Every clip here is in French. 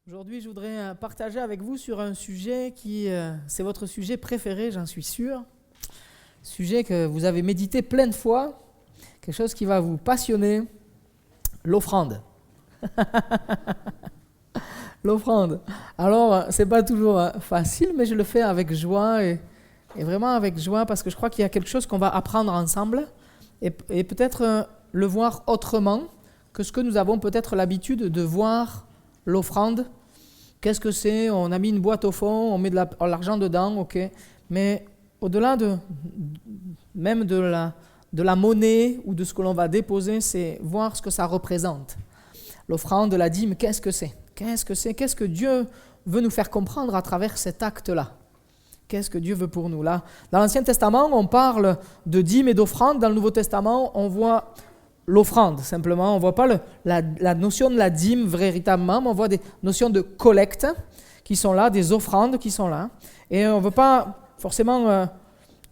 Aujourd'hui, je voudrais partager avec vous sur un sujet qui, c'est votre sujet préféré, j'en suis sûr. Sujet que vous avez médité plein de fois, quelque chose qui va vous passionner, l'offrande. L'offrande. Alors, c'est pas toujours facile, mais je le fais avec joie et vraiment avec joie parce que je crois qu'il y a quelque chose qu'on va apprendre ensemble et peut-être le voir autrement que ce que nous avons peut-être l'habitude de voir l'offrande. Qu'est-ce que c'est? On a mis une boîte au fond, on met de l'argent dedans, ok. Mais au-delà même de la monnaie ou de ce que l'on va déposer, c'est voir ce que ça représente. L'offrande, la dîme, qu'est-ce que c'est? Qu'est-ce que c'est? Qu'est-ce que Dieu veut nous faire comprendre à travers cet acte-là? Qu'est-ce que Dieu veut pour nous là? Dans l'Ancien Testament, on parle de dîme et d'offrande. Dans le Nouveau Testament, on voit l'offrande, simplement. On ne voit pas la notion de la dîme véritablement, mais on voit des notions de collecte qui sont là, des offrandes qui sont là. Et on ne veut pas forcément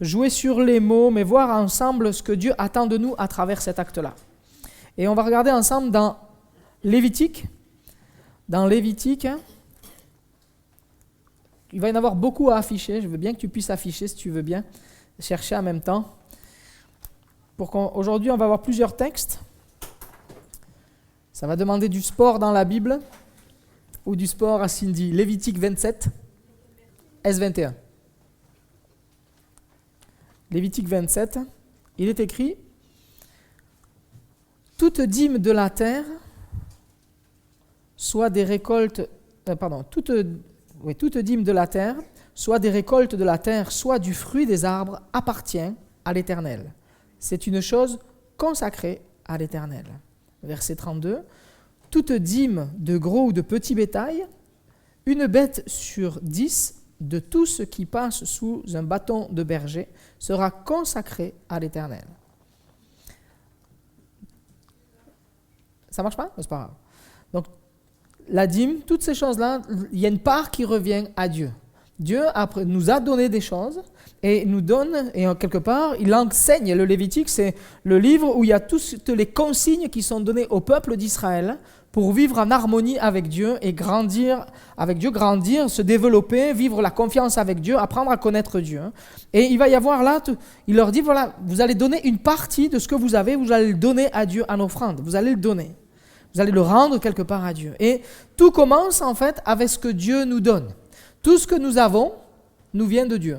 jouer sur les mots, mais voir ensemble ce que Dieu attend de nous à travers cet acte-là. Et on va regarder ensemble dans Lévitique. Dans Lévitique, il va y en avoir beaucoup à afficher. Je veux bien que tu puisses afficher si tu veux bien, chercher en même temps. Aujourd'hui, on va avoir plusieurs textes. Ça va demander du sport dans la Bible ou du sport à Cindy. Lévitique 27, S21. Lévitique 27, il est écrit « Toute dîme de la terre, soit des récoltes... toute dîme de la terre, soit des récoltes de la terre, soit du fruit des arbres, appartient à l'Éternel. C'est une chose consacrée à l'Éternel. » Verset 32. « Toute dîme de gros ou de petit bétail, une bête sur 10 de tout ce qui passe sous un bâton de berger sera consacrée à l'Éternel. » Ça marche pas? C'est pas grave. Donc, la dîme, toutes ces choses-là, il y a une part qui revient à Dieu. Dieu nous a donné des choses et nous donne, et quelque part, il enseigne. Le Lévitique, c'est le livre où il y a toutes les consignes qui sont données au peuple d'Israël pour vivre en harmonie avec Dieu et grandir avec Dieu, se développer, vivre la confiance avec Dieu, apprendre à connaître Dieu. Et il va y avoir là, il leur dit, voilà, vous allez donner une partie de ce que vous avez, vous allez le donner à Dieu en offrande, vous allez le donner. Vous allez le rendre quelque part à Dieu. Et tout commence en fait avec ce que Dieu nous donne. Tout ce que nous avons nous vient de Dieu.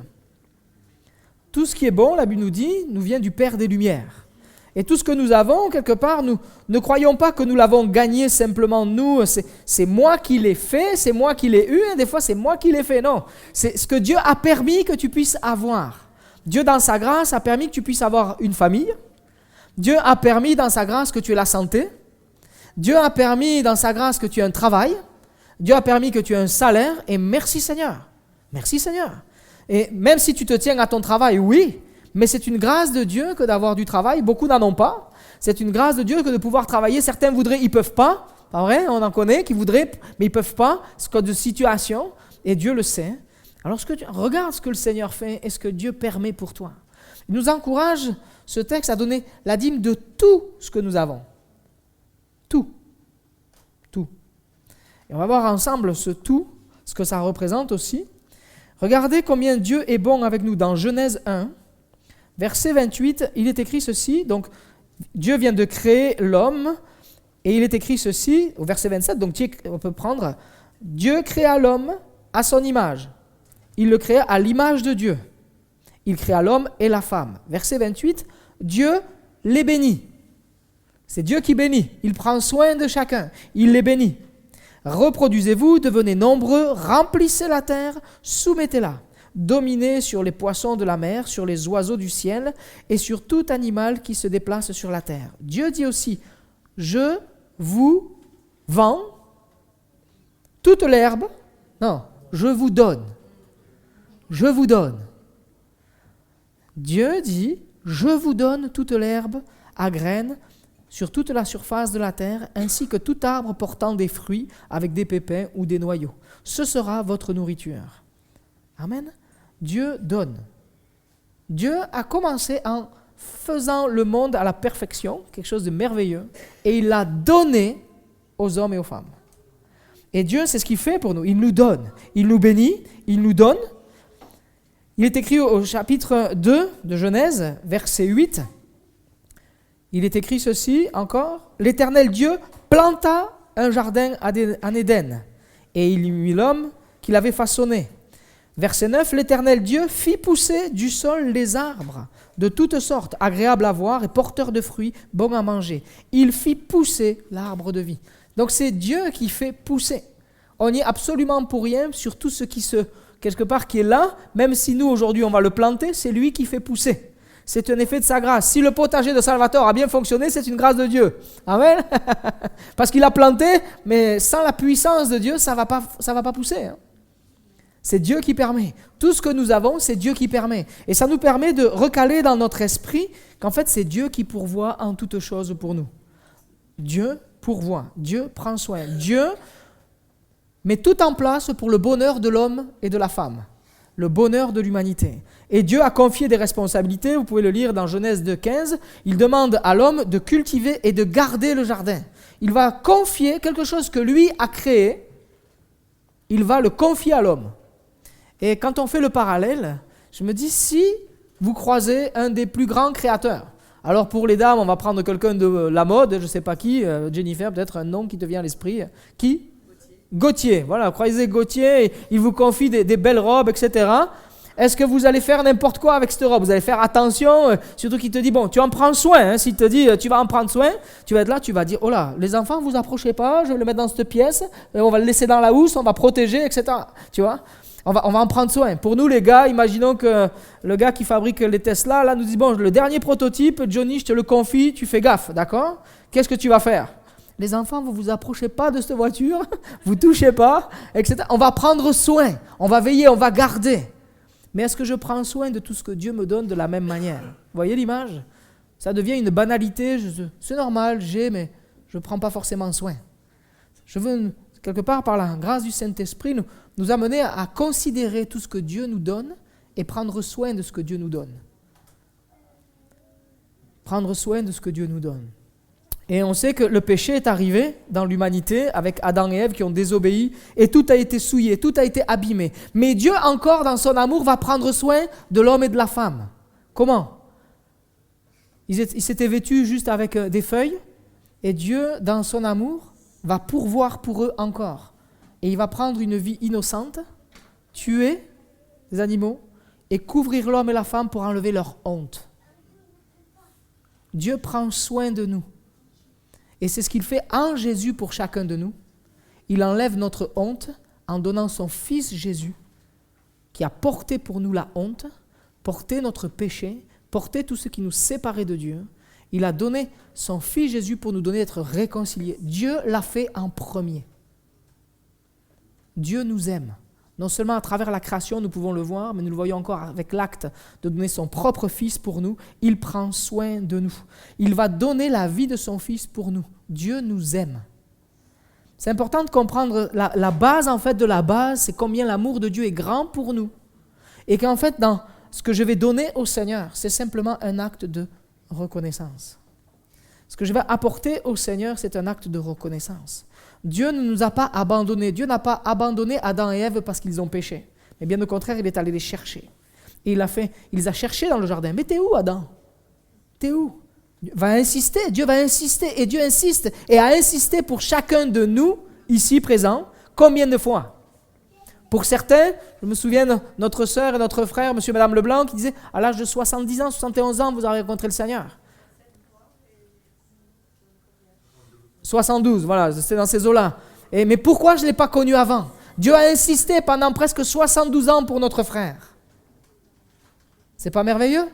Tout ce qui est bon, la Bible nous dit, nous vient du Père des Lumières. Et tout ce que nous avons, quelque part, nous ne croyons pas que nous l'avons gagné simplement nous. C'est moi qui l'ai fait, c'est moi qui l'ai eu, et des fois c'est moi qui l'ai fait. Non, c'est ce que Dieu a permis que tu puisses avoir. Dieu, dans sa grâce, a permis que tu puisses avoir une famille. Dieu a permis, dans sa grâce, que tu aies la santé. Dieu a permis dans sa grâce que tu aies un travail. Dieu a permis que tu aies un salaire. Et merci Seigneur. Merci Seigneur. Et même si tu te tiens à ton travail, oui, mais c'est une grâce de Dieu que d'avoir du travail. Beaucoup n'en ont pas. C'est une grâce de Dieu que de pouvoir travailler. Certains voudraient, ils ne peuvent pas. Pas vrai? On en connaît qui voudraient, mais ils ne peuvent pas. C'est quoi de situation. Et Dieu le sait. Alors regarde ce que le Seigneur fait et ce que Dieu permet pour toi. Il nous encourage, ce texte, à donner la dîme de tout ce que nous avons. Tout. Et on va voir ensemble ce tout, ce que ça représente aussi. Regardez combien Dieu est bon avec nous. Dans Genèse 1, verset 28, il est écrit ceci. Donc, Dieu vient de créer l'homme. Et il est écrit ceci, au verset 27, donc on peut prendre, Dieu créa l'homme à son image. Il le créa à l'image de Dieu. Il créa l'homme et la femme. Verset 28, Dieu les bénit. C'est Dieu qui bénit. Il prend soin de chacun. Il les bénit. Reproduisez-vous, devenez nombreux, remplissez la terre, soumettez-la. Dominez sur les poissons de la mer, sur les oiseaux du ciel et sur tout animal qui se déplace sur la terre. Dieu dit aussi, je vous vends toute l'herbe. Non, je vous donne. Je vous donne. Dieu dit, je vous donne toute l'herbe à graines sur toute la surface de la terre, ainsi que tout arbre portant des fruits avec des pépins ou des noyaux. Ce sera votre nourriture. Amen. Dieu donne. Dieu a commencé en faisant le monde à la perfection, quelque chose de merveilleux, et il l'a donné aux hommes et aux femmes. Et Dieu, c'est ce qu'il fait pour nous. Il nous donne, il nous bénit, il nous donne. Il est écrit au chapitre 2 de Genèse, verset 8. Il est écrit ceci encore. L'Éternel Dieu planta un jardin en Éden, et il y mit l'homme qu'il avait façonné. Verset 9, l'Éternel Dieu fit pousser du sol les arbres de toutes sortes, agréables à voir et porteurs de fruits, bons à manger. Il fit pousser l'arbre de vie. Donc c'est Dieu qui fait pousser. On n'y est absolument pour rien sur tout ce qui quelque part qui est là, même si nous aujourd'hui on va le planter, c'est lui qui fait pousser. C'est un effet de sa grâce. Si le potager de Salvatore a bien fonctionné, c'est une grâce de Dieu. Amen. Parce qu'il a planté, mais sans la puissance de Dieu, ça va pas pousser. C'est Dieu qui permet. Tout ce que nous avons, c'est Dieu qui permet. Et ça nous permet de recaler dans notre esprit qu'en fait, c'est Dieu qui pourvoit en toutes choses pour nous. Dieu pourvoit. Dieu prend soin. Dieu met tout en place pour le bonheur de l'homme et de la femme. Le bonheur de l'humanité. Et Dieu a confié des responsabilités, vous pouvez le lire dans Genèse 2,15, il demande à l'homme de cultiver et de garder le jardin. Il va confier quelque chose que lui a créé, il va le confier à l'homme. Et quand on fait le parallèle, je me dis, si vous croisez un des plus grands créateurs, alors pour les dames, on va prendre quelqu'un de la mode, je ne sais pas qui, Jennifer, peut-être un nom qui te vient à l'esprit, qui ? Gauthier, voilà, croisez Gauthier, il vous confie des belles robes, etc. Est-ce que vous allez faire n'importe quoi avec cette robe ? Vous allez faire attention, surtout qu'il te dit, bon, tu en prends soin, s'il te dit, tu vas en prendre soin, tu vas être là, tu vas dire, oh là, les enfants, vous approchez pas, je vais le mettre dans cette pièce, on va le laisser dans la housse, on va protéger, etc. Tu vois ? On va en prendre soin. Pour nous, les gars, imaginons que le gars qui fabrique les Tesla, là, nous dit, bon, le dernier prototype, Johnny, je te le confie, tu fais gaffe, d'accord ? Qu'est-ce que tu vas faire ? Les enfants, vous ne vous approchez pas de cette voiture, vous ne touchez pas, etc. On va prendre soin, on va veiller, on va garder. Mais est-ce que je prends soin de tout ce que Dieu me donne de la même manière ? Vous voyez l'image ? Ça devient une banalité, c'est normal, mais je ne prends pas forcément soin. Je veux, quelque part, par la grâce du Saint-Esprit, nous amener à considérer tout ce que Dieu nous donne et prendre soin de ce que Dieu nous donne. Prendre soin de ce que Dieu nous donne. Et on sait que le péché est arrivé dans l'humanité avec Adam et Ève qui ont désobéi et tout a été souillé, tout a été abîmé. Mais Dieu encore dans son amour va prendre soin de l'homme et de la femme. Comment ? Ils s'étaient vêtus juste avec des feuilles et Dieu dans son amour va pourvoir pour eux encore. Et il va prendre une vie innocente, tuer les animaux et couvrir l'homme et la femme pour enlever leur honte. Dieu prend soin de nous. Et c'est ce qu'il fait en Jésus pour chacun de nous. Il enlève notre honte en donnant son Fils Jésus, qui a porté pour nous la honte, porté notre péché, porté tout ce qui nous séparait de Dieu. Il a donné son Fils Jésus pour nous donner d'être réconciliés. Dieu l'a fait en premier. Dieu nous aime. Non seulement à travers la création, nous pouvons le voir, mais nous le voyons encore avec l'acte de donner son propre Fils pour nous. Il prend soin de nous. Il va donner la vie de son Fils pour nous. Dieu nous aime. C'est important de comprendre la base, en fait, de la base, c'est combien l'amour de Dieu est grand pour nous. Et qu'en fait, dans ce que je vais donner au Seigneur, c'est simplement un acte de reconnaissance. Ce que je vais apporter au Seigneur, c'est un acte de reconnaissance. Dieu ne nous a pas abandonnés. Dieu n'a pas abandonné Adam et Ève parce qu'ils ont péché. Mais bien au contraire, il est allé les chercher. Et il les a cherchés dans le jardin. Mais t'es où, Adam ? T'es où ? Dieu va insister. Et Dieu insiste. Et a insisté pour chacun de nous, ici présents, combien de fois ? Pour certains, je me souviens de notre sœur et notre frère, monsieur et madame Leblanc, qui disaient, à l'âge de 70 ans, 71 ans, vous avez rencontré le Seigneur. 72, voilà, c'est dans ces eaux-là. Mais pourquoi je ne l'ai pas connu avant ? Dieu a insisté pendant presque 72 ans pour notre frère. C'est pas merveilleux ?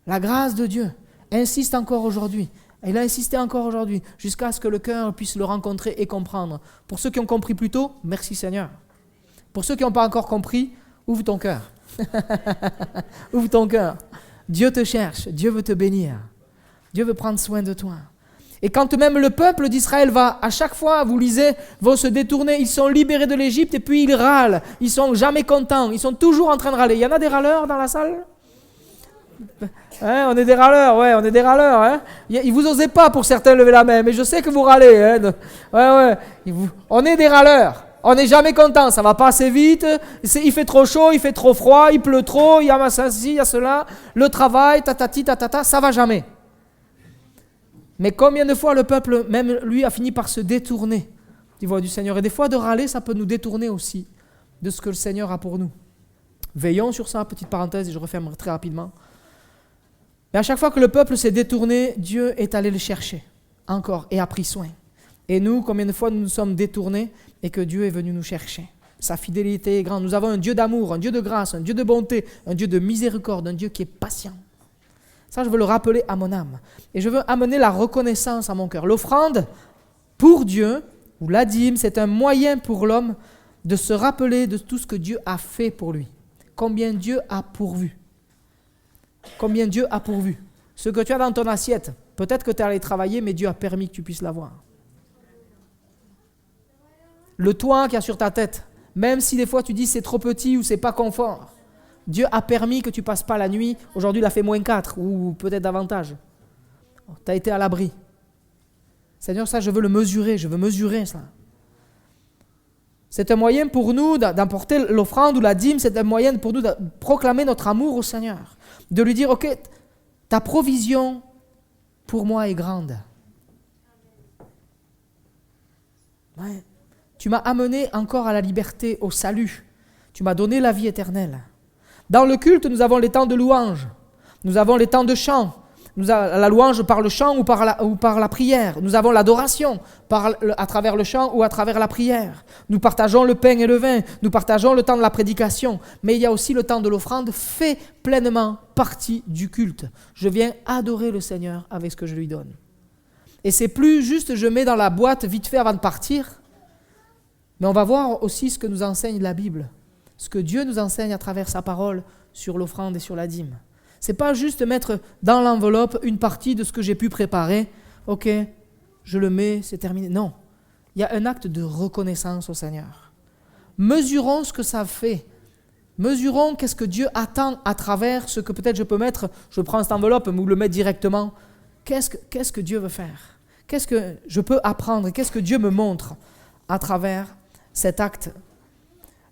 La grâce de Dieu insiste encore aujourd'hui. Il a insisté encore aujourd'hui, jusqu'à ce que le cœur puisse le rencontrer et comprendre. Pour ceux qui ont compris plus tôt, merci Seigneur. Pour ceux qui n'ont pas encore compris, ouvre ton cœur. Ouvre ton cœur. Dieu te cherche, Dieu veut te bénir. Dieu veut prendre soin de toi. Et quand même le peuple d'Israël va, à chaque fois, vous lisez, vont se détourner, ils sont libérés de l'Égypte et puis ils râlent. Ils sont jamais contents, ils sont toujours en train de râler. Il y en a des râleurs dans la salle ? Hein, on est des râleurs, ouais, on est des râleurs. Hein. Vous osez pas pour certains lever la main, mais je sais que vous râlez. Hein. On est des râleurs. On n'est jamais content, ça va pas assez vite. Il fait trop chaud, il fait trop froid, il pleut trop, il y a ceci, il y a cela. Le travail, tatati, tatata, ça va jamais. Mais combien de fois le peuple, même lui, a fini par se détourner du voie du Seigneur. Et des fois, de râler, ça peut nous détourner aussi de ce que le Seigneur a pour nous. Veillons sur ça, petite parenthèse, et je referme très rapidement. Mais à chaque fois que le peuple s'est détourné, Dieu est allé le chercher, encore, et a pris soin. Et nous, combien de fois nous nous sommes détournés et que Dieu est venu nous chercher. Sa fidélité est grande. Nous avons un Dieu d'amour, un Dieu de grâce, un Dieu de bonté, un Dieu de miséricorde, un Dieu qui est patient. Ça, je veux le rappeler à mon âme. Et je veux amener la reconnaissance à mon cœur. L'offrande pour Dieu, ou la dîme, c'est un moyen pour l'homme de se rappeler de tout ce que Dieu a fait pour lui. Combien Dieu a pourvu. Combien Dieu a pourvu. Ce que tu as dans ton assiette, peut-être que tu es allé travailler, mais Dieu a permis que tu puisses l'avoir. Le toit qu'il y a sur ta tête, même si des fois tu dis c'est trop petit ou c'est pas confort, Dieu a permis que tu passes pas la nuit. Aujourd'hui, il a fait -4 ou peut-être davantage. Tu as été à l'abri. Seigneur, ça, je veux le mesurer. Je veux mesurer ça. C'est un moyen pour nous d'emporter l'offrande ou la dîme. C'est un moyen pour nous de proclamer notre amour au Seigneur. De lui dire, ok, ta provision pour moi est grande. Ouais. Tu m'as amené encore à la liberté, au salut. Tu m'as donné la vie éternelle. Dans le culte, nous avons les temps de louange. Nous avons les temps de chant. La louange par le chant ou par la prière. Nous avons l'adoration à travers le chant ou à travers la prière. Nous partageons le pain et le vin. Nous partageons le temps de la prédication. Mais il y a aussi le temps de l'offrande, fait pleinement partie du culte. Je viens adorer le Seigneur avec ce que je lui donne. Et c'est plus juste je mets dans la boîte vite fait avant de partir. Mais on va voir aussi ce que nous enseigne la Bible. Ce que Dieu nous enseigne à travers sa parole sur l'offrande et sur la dîme. Ce n'est pas juste mettre dans l'enveloppe une partie de ce que j'ai pu préparer. Ok, je le mets, c'est terminé. Non, il y a un acte de reconnaissance au Seigneur. Mesurons ce que ça fait. Mesurons qu'est-ce que Dieu attend à travers ce que peut-être je peux mettre. Je prends cette enveloppe ou le mettre directement. Qu'est-ce que Dieu veut faire? Qu'est-ce que je peux apprendre? Qu'est-ce que Dieu me montre à travers cet acte?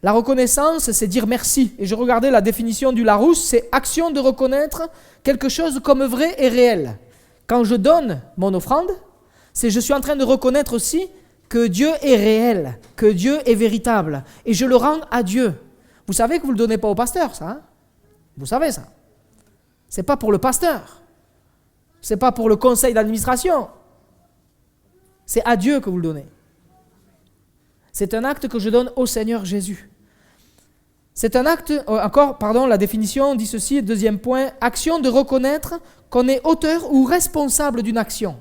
La reconnaissance, c'est dire merci. Et je regardais la définition du Larousse, c'est action de reconnaître quelque chose comme vrai et réel. Quand je donne mon offrande, je suis en train de reconnaître aussi que Dieu est réel, que Dieu est véritable. Et je le rends à Dieu. Vous savez que vous ne le donnez pas au pasteur, ça. Hein? Vous savez ça. Ce n'est pas pour le pasteur. Ce n'est pas pour le conseil d'administration. C'est à Dieu que vous le donnez. C'est un acte que je donne au Seigneur Jésus. C'est un acte, la définition dit ceci, deuxième point, action de reconnaître qu'on est auteur ou responsable d'une action.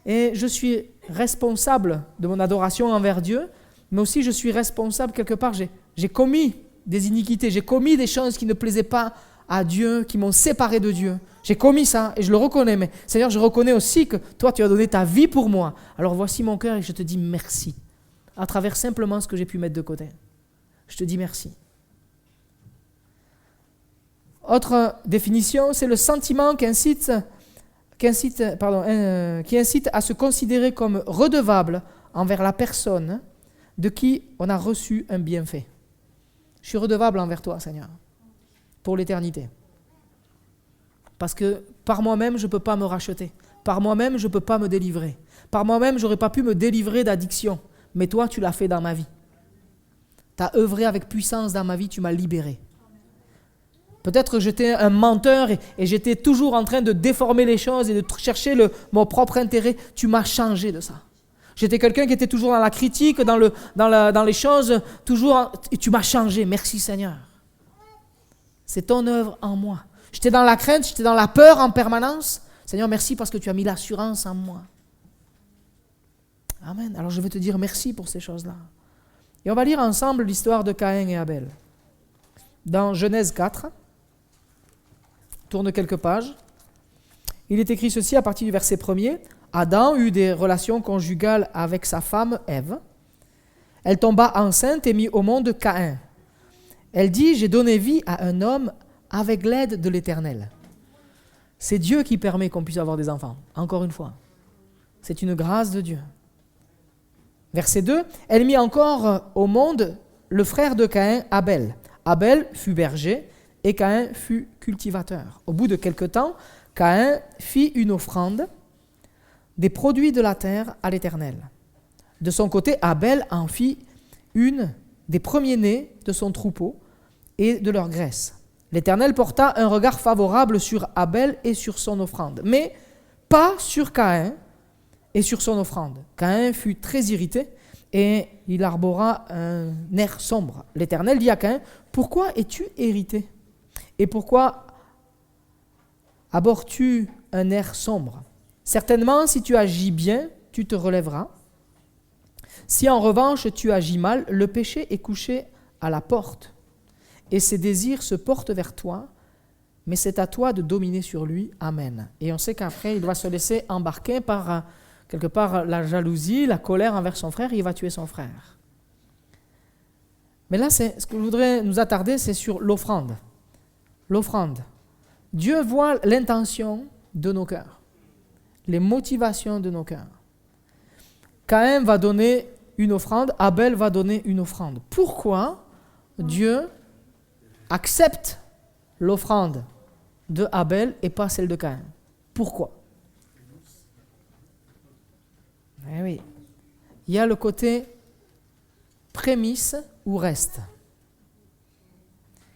Et je suis responsable de mon adoration envers Dieu, mais aussi je suis responsable quelque part, j'ai commis des iniquités, j'ai commis des choses qui ne plaisaient pas à Dieu, qui m'ont séparé de Dieu. J'ai commis ça et je le reconnais, mais Seigneur, je reconnais aussi que toi, tu as donné ta vie pour moi. Alors voici mon cœur et je te dis merci. À travers simplement ce que j'ai pu mettre de côté. Je te dis merci. Autre définition, c'est le sentiment qui incite à se considérer comme redevable envers la personne de qui on a reçu un bienfait. Je suis redevable envers toi, Seigneur, pour l'éternité. Parce que par moi-même, je ne peux pas me racheter. Par moi-même, je ne peux pas me délivrer. Par moi-même, je n'aurais pas pu me délivrer d'addiction. Mais toi, tu l'as fait dans ma vie. Tu as œuvré avec puissance dans ma vie, tu m'as libéré. Peut-être que j'étais un menteur et j'étais toujours en train de déformer les choses et de chercher mon propre intérêt. Tu m'as changé de ça. J'étais quelqu'un qui était toujours dans la critique, dans les choses, et tu m'as changé. Merci Seigneur. C'est ton œuvre en moi. J'étais dans la crainte, j'étais dans la peur en permanence. Seigneur, merci parce que tu as mis l'assurance en moi. Amen. Alors je veux te dire merci pour ces choses-là. Et on va lire ensemble l'histoire de Caïn et Abel. Dans Genèse 4, tourne quelques pages, il est écrit ceci à partir du verset 1er. Adam eut des relations conjugales avec sa femme Ève. Elle tomba enceinte et mit au monde Caïn. Elle dit, j'ai donné vie à un homme avec l'aide de l'Éternel. C'est Dieu qui permet qu'on puisse avoir des enfants, encore une fois. C'est une grâce de Dieu. Verset 2, elle mit encore au monde le frère de Caïn, Abel. Abel fut berger et Caïn fut cultivateur. Au bout de quelque temps, Caïn fit une offrande des produits de la terre à l'Éternel. De son côté, Abel en fit une des premiers-nés de son troupeau et de leur graisse. L'Éternel porta un regard favorable sur Abel et sur son offrande, mais pas sur Caïn et sur son offrande. Caïn fut très irrité et il arbora un air sombre. L'Éternel dit à Caïn, « Pourquoi es-tu irrité? Et pourquoi arbores-tu un air sombre? Certainement, si tu agis bien, tu te relèveras. Si en revanche tu agis mal, le péché est couché à la porte, et ses désirs se portent vers toi, mais c'est à toi de dominer sur lui. Amen. » Et on sait qu'après, il doit se laisser embarquer par, quelque part, la jalousie, la colère envers son frère, et il va tuer son frère. Mais là, ce que je voudrais nous attarder, c'est sur l'offrande. L'offrande. Dieu voit l'intention de nos cœurs, les motivations de nos cœurs. Caïn va donner une offrande, Abel va donner une offrande. Pourquoi Dieu accepte l'offrande de Abel et pas celle de Caïn? Pourquoi? Eh oui. Il y a le côté prémisse ou reste.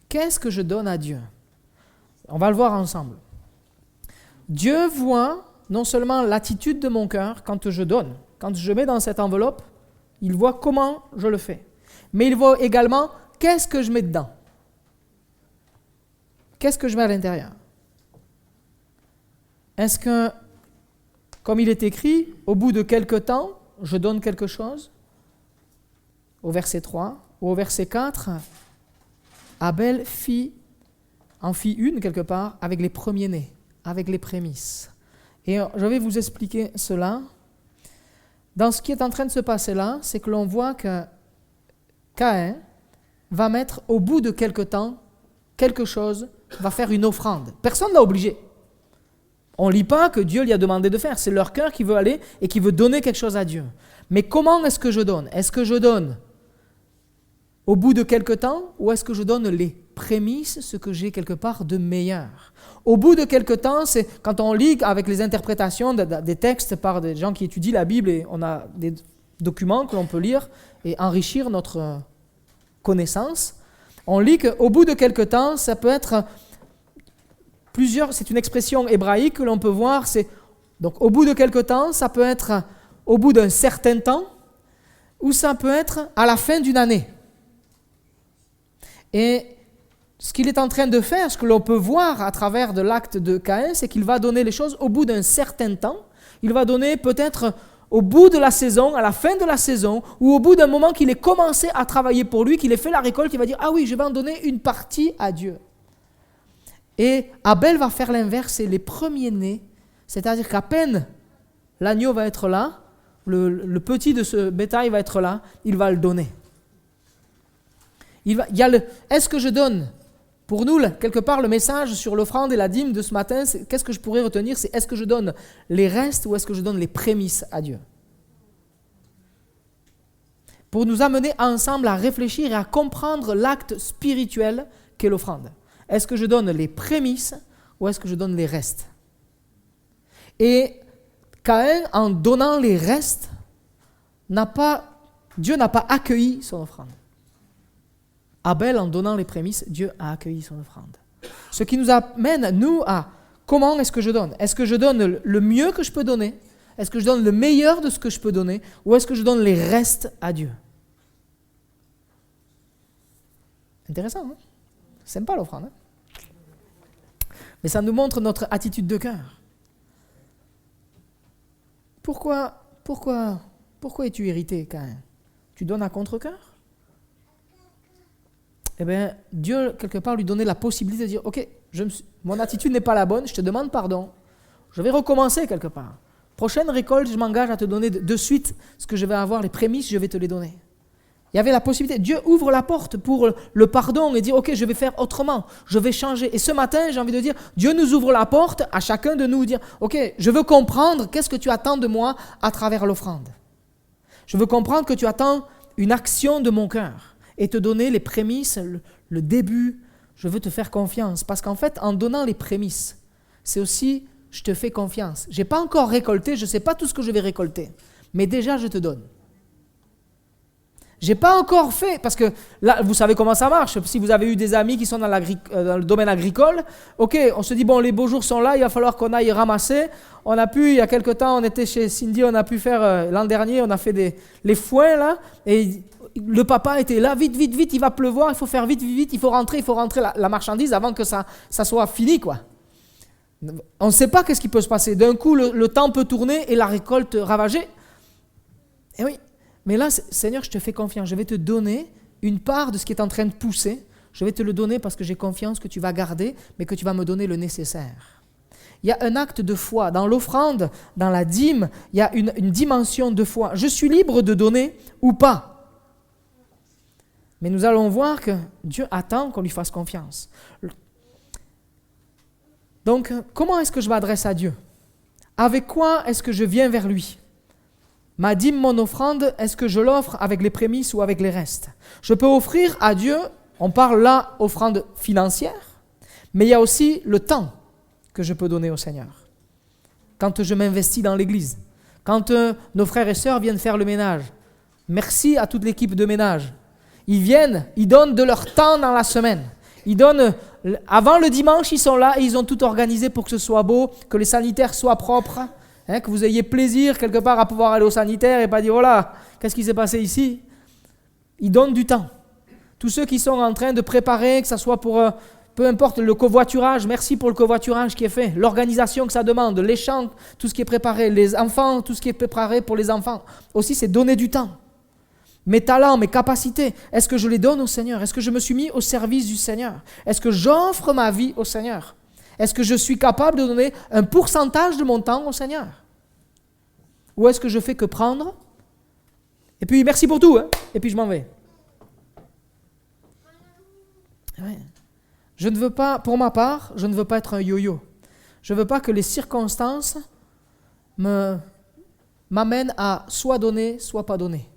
Qu'est-ce que je donne à Dieu? On va le voir ensemble. Dieu voit non seulement l'attitude de mon cœur quand je donne, quand je mets dans cette enveloppe, il voit comment je le fais. Mais il voit également qu'est-ce que je mets dedans. Qu'est-ce que je mets à l'intérieur? Est-ce que, comme il est écrit, au bout de quelque temps, je donne quelque chose? Au verset 3 ou au verset 4, Abel en fit une quelque part avec les premiers-nés, avec les prémices. Et je vais vous expliquer cela. Dans ce qui est en train de se passer là, c'est que l'on voit que Caïn va mettre au bout de quelque temps quelque chose, va faire une offrande. Personne ne l'a obligé. On ne lit pas que Dieu lui a demandé de faire. C'est leur cœur qui veut aller et qui veut donner quelque chose à Dieu. Mais comment est-ce que je donne? Est-ce que je donne au bout de quelque temps ou est-ce que je donne les prémices, ce que j'ai quelque part de meilleur? Au bout de quelque temps, c'est quand on lit avec les interprétations des textes par des gens qui étudient la Bible et on a des documents que l'on peut lire et enrichir notre connaissance. On lit qu'au bout de quelque temps, ça peut être c'est une expression hébraïque que l'on peut voir, donc au bout de quelque temps, ça peut être au bout d'un certain temps ou ça peut être à la fin d'une année. Et ce qu'il est en train de faire, ce que l'on peut voir à travers de l'acte de Caïn, c'est qu'il va donner les choses au bout d'un certain temps. Il va donner peut-être au bout de la saison, à la fin de la saison, ou au bout d'un moment qu'il ait commencé à travailler pour lui, qu'il ait fait la récolte, il va dire « Ah oui, je vais en donner une partie à Dieu ». Et Abel va faire l'inverse, c'est les premiers-nés, c'est-à-dire qu'à peine l'agneau va être là, le petit de ce bétail va être là, il va le donner. Est-ce que je donne? Pour nous, quelque part, le message sur l'offrande et la dîme de ce matin, qu'est-ce que je pourrais retenir? C'est est-ce que je donne les restes ou est-ce que je donne les prémices à Dieu? Pour nous amener ensemble à réfléchir et à comprendre l'acte spirituel qu'est l'offrande. Est-ce que je donne les prémices ou est-ce que je donne les restes? Et Caïn, en donnant les restes, Dieu n'a pas accueilli son offrande. Abel, en donnant les prémices, Dieu a accueilli son offrande. Ce qui nous amène, nous, à comment est-ce que je donne? Est-ce que je donne le mieux que je peux donner? Est-ce que je donne le meilleur de ce que je peux donner? Ou est-ce que je donne les restes à Dieu? Intéressant, hein? Sympa l'offrande. Hein? Mais ça nous montre notre attitude de cœur. Pourquoi es-tu irrité, Caïn? Tu donnes à contre-cœur? Eh bien, Dieu, quelque part, lui donnait la possibilité de dire « Ok, mon attitude n'est pas la bonne, je te demande pardon. Je vais recommencer quelque part. Prochaine récolte, je m'engage à te donner de suite ce que je vais avoir, les prémices, je vais te les donner. Il y avait la possibilité. Dieu ouvre la porte pour le pardon et dire, ok, je vais faire autrement, je vais changer. Et ce matin, j'ai envie de dire, Dieu nous ouvre la porte à chacun de nous, dire, ok, je veux comprendre qu'est-ce que tu attends de moi à travers l'offrande. Je veux comprendre que tu attends une action de mon cœur et te donner les prémices, le début. Je veux te faire confiance. Parce qu'en fait, en donnant les prémices, c'est aussi, je te fais confiance. Je n'ai pas encore récolté, je ne sais pas tout ce que je vais récolter. Mais déjà, je te donne. J'ai pas encore fait, parce que là, vous savez comment ça marche. Si vous avez eu des amis qui sont dans le domaine agricole, ok, on se dit, bon, les beaux jours sont là, il va falloir qu'on aille ramasser. On a pu, il y a quelque temps, on était chez Cindy, on a pu faire, l'an dernier, on a fait les foins, là, et le papa était là, vite, vite, vite, il va pleuvoir, il faut faire vite, vite, vite, il faut rentrer la marchandise avant que ça soit fini, quoi. On ne sait pas qu'est-ce qui peut se passer. D'un coup, le temps peut tourner et la récolte ravagée. Et oui. Mais là, Seigneur, je te fais confiance. Je vais te donner une part de ce qui est en train de pousser. Je vais te le donner parce que j'ai confiance que tu vas garder, mais que tu vas me donner le nécessaire. Il y a un acte de foi. Dans l'offrande, dans la dîme, il y a une dimension de foi. Je suis libre de donner ou pas. Mais nous allons voir que Dieu attend qu'on lui fasse confiance. Donc, comment est-ce que je m'adresse à Dieu? Avec quoi est-ce que je viens vers lui? Ma dîme, mon offrande, est-ce que je l'offre avec les prémices ou avec les restes? Je peux offrir à Dieu, on parle là, offrande financière, mais il y a aussi le temps que je peux donner au Seigneur. Quand je m'investis dans l'église, quand nos frères et sœurs viennent faire le ménage, merci à toute l'équipe de ménage. Ils viennent, ils donnent de leur temps dans la semaine. Ils donnent, avant le dimanche, ils sont là et ils ont tout organisé pour que ce soit beau, que les sanitaires soient propres. Que vous ayez plaisir quelque part à pouvoir aller au sanitaire et pas dire « Oh là, qu'est-ce qui s'est passé ici ?» Ils donnent du temps. Tous ceux qui sont en train de préparer, que ce soit pour, peu importe, le covoiturage, merci pour le covoiturage qui est fait, l'organisation que ça demande, les chants, tout ce qui est préparé, les enfants, tout ce qui est préparé pour les enfants. Aussi, c'est donner du temps. Mes talents, mes capacités, est-ce que je les donne au Seigneur? Est-ce que je me suis mis au service du Seigneur? Est-ce que j'offre ma vie au Seigneur? Est-ce que je suis capable de donner un pourcentage de mon temps au Seigneur? Ou est-ce que je fais que prendre? Et puis, merci pour tout, hein? Et puis je m'en vais. Ouais. Je ne veux pas, pour ma part, je ne veux pas être un yo-yo. Je ne veux pas que les circonstances m'amènent à soit donner, soit pas donner.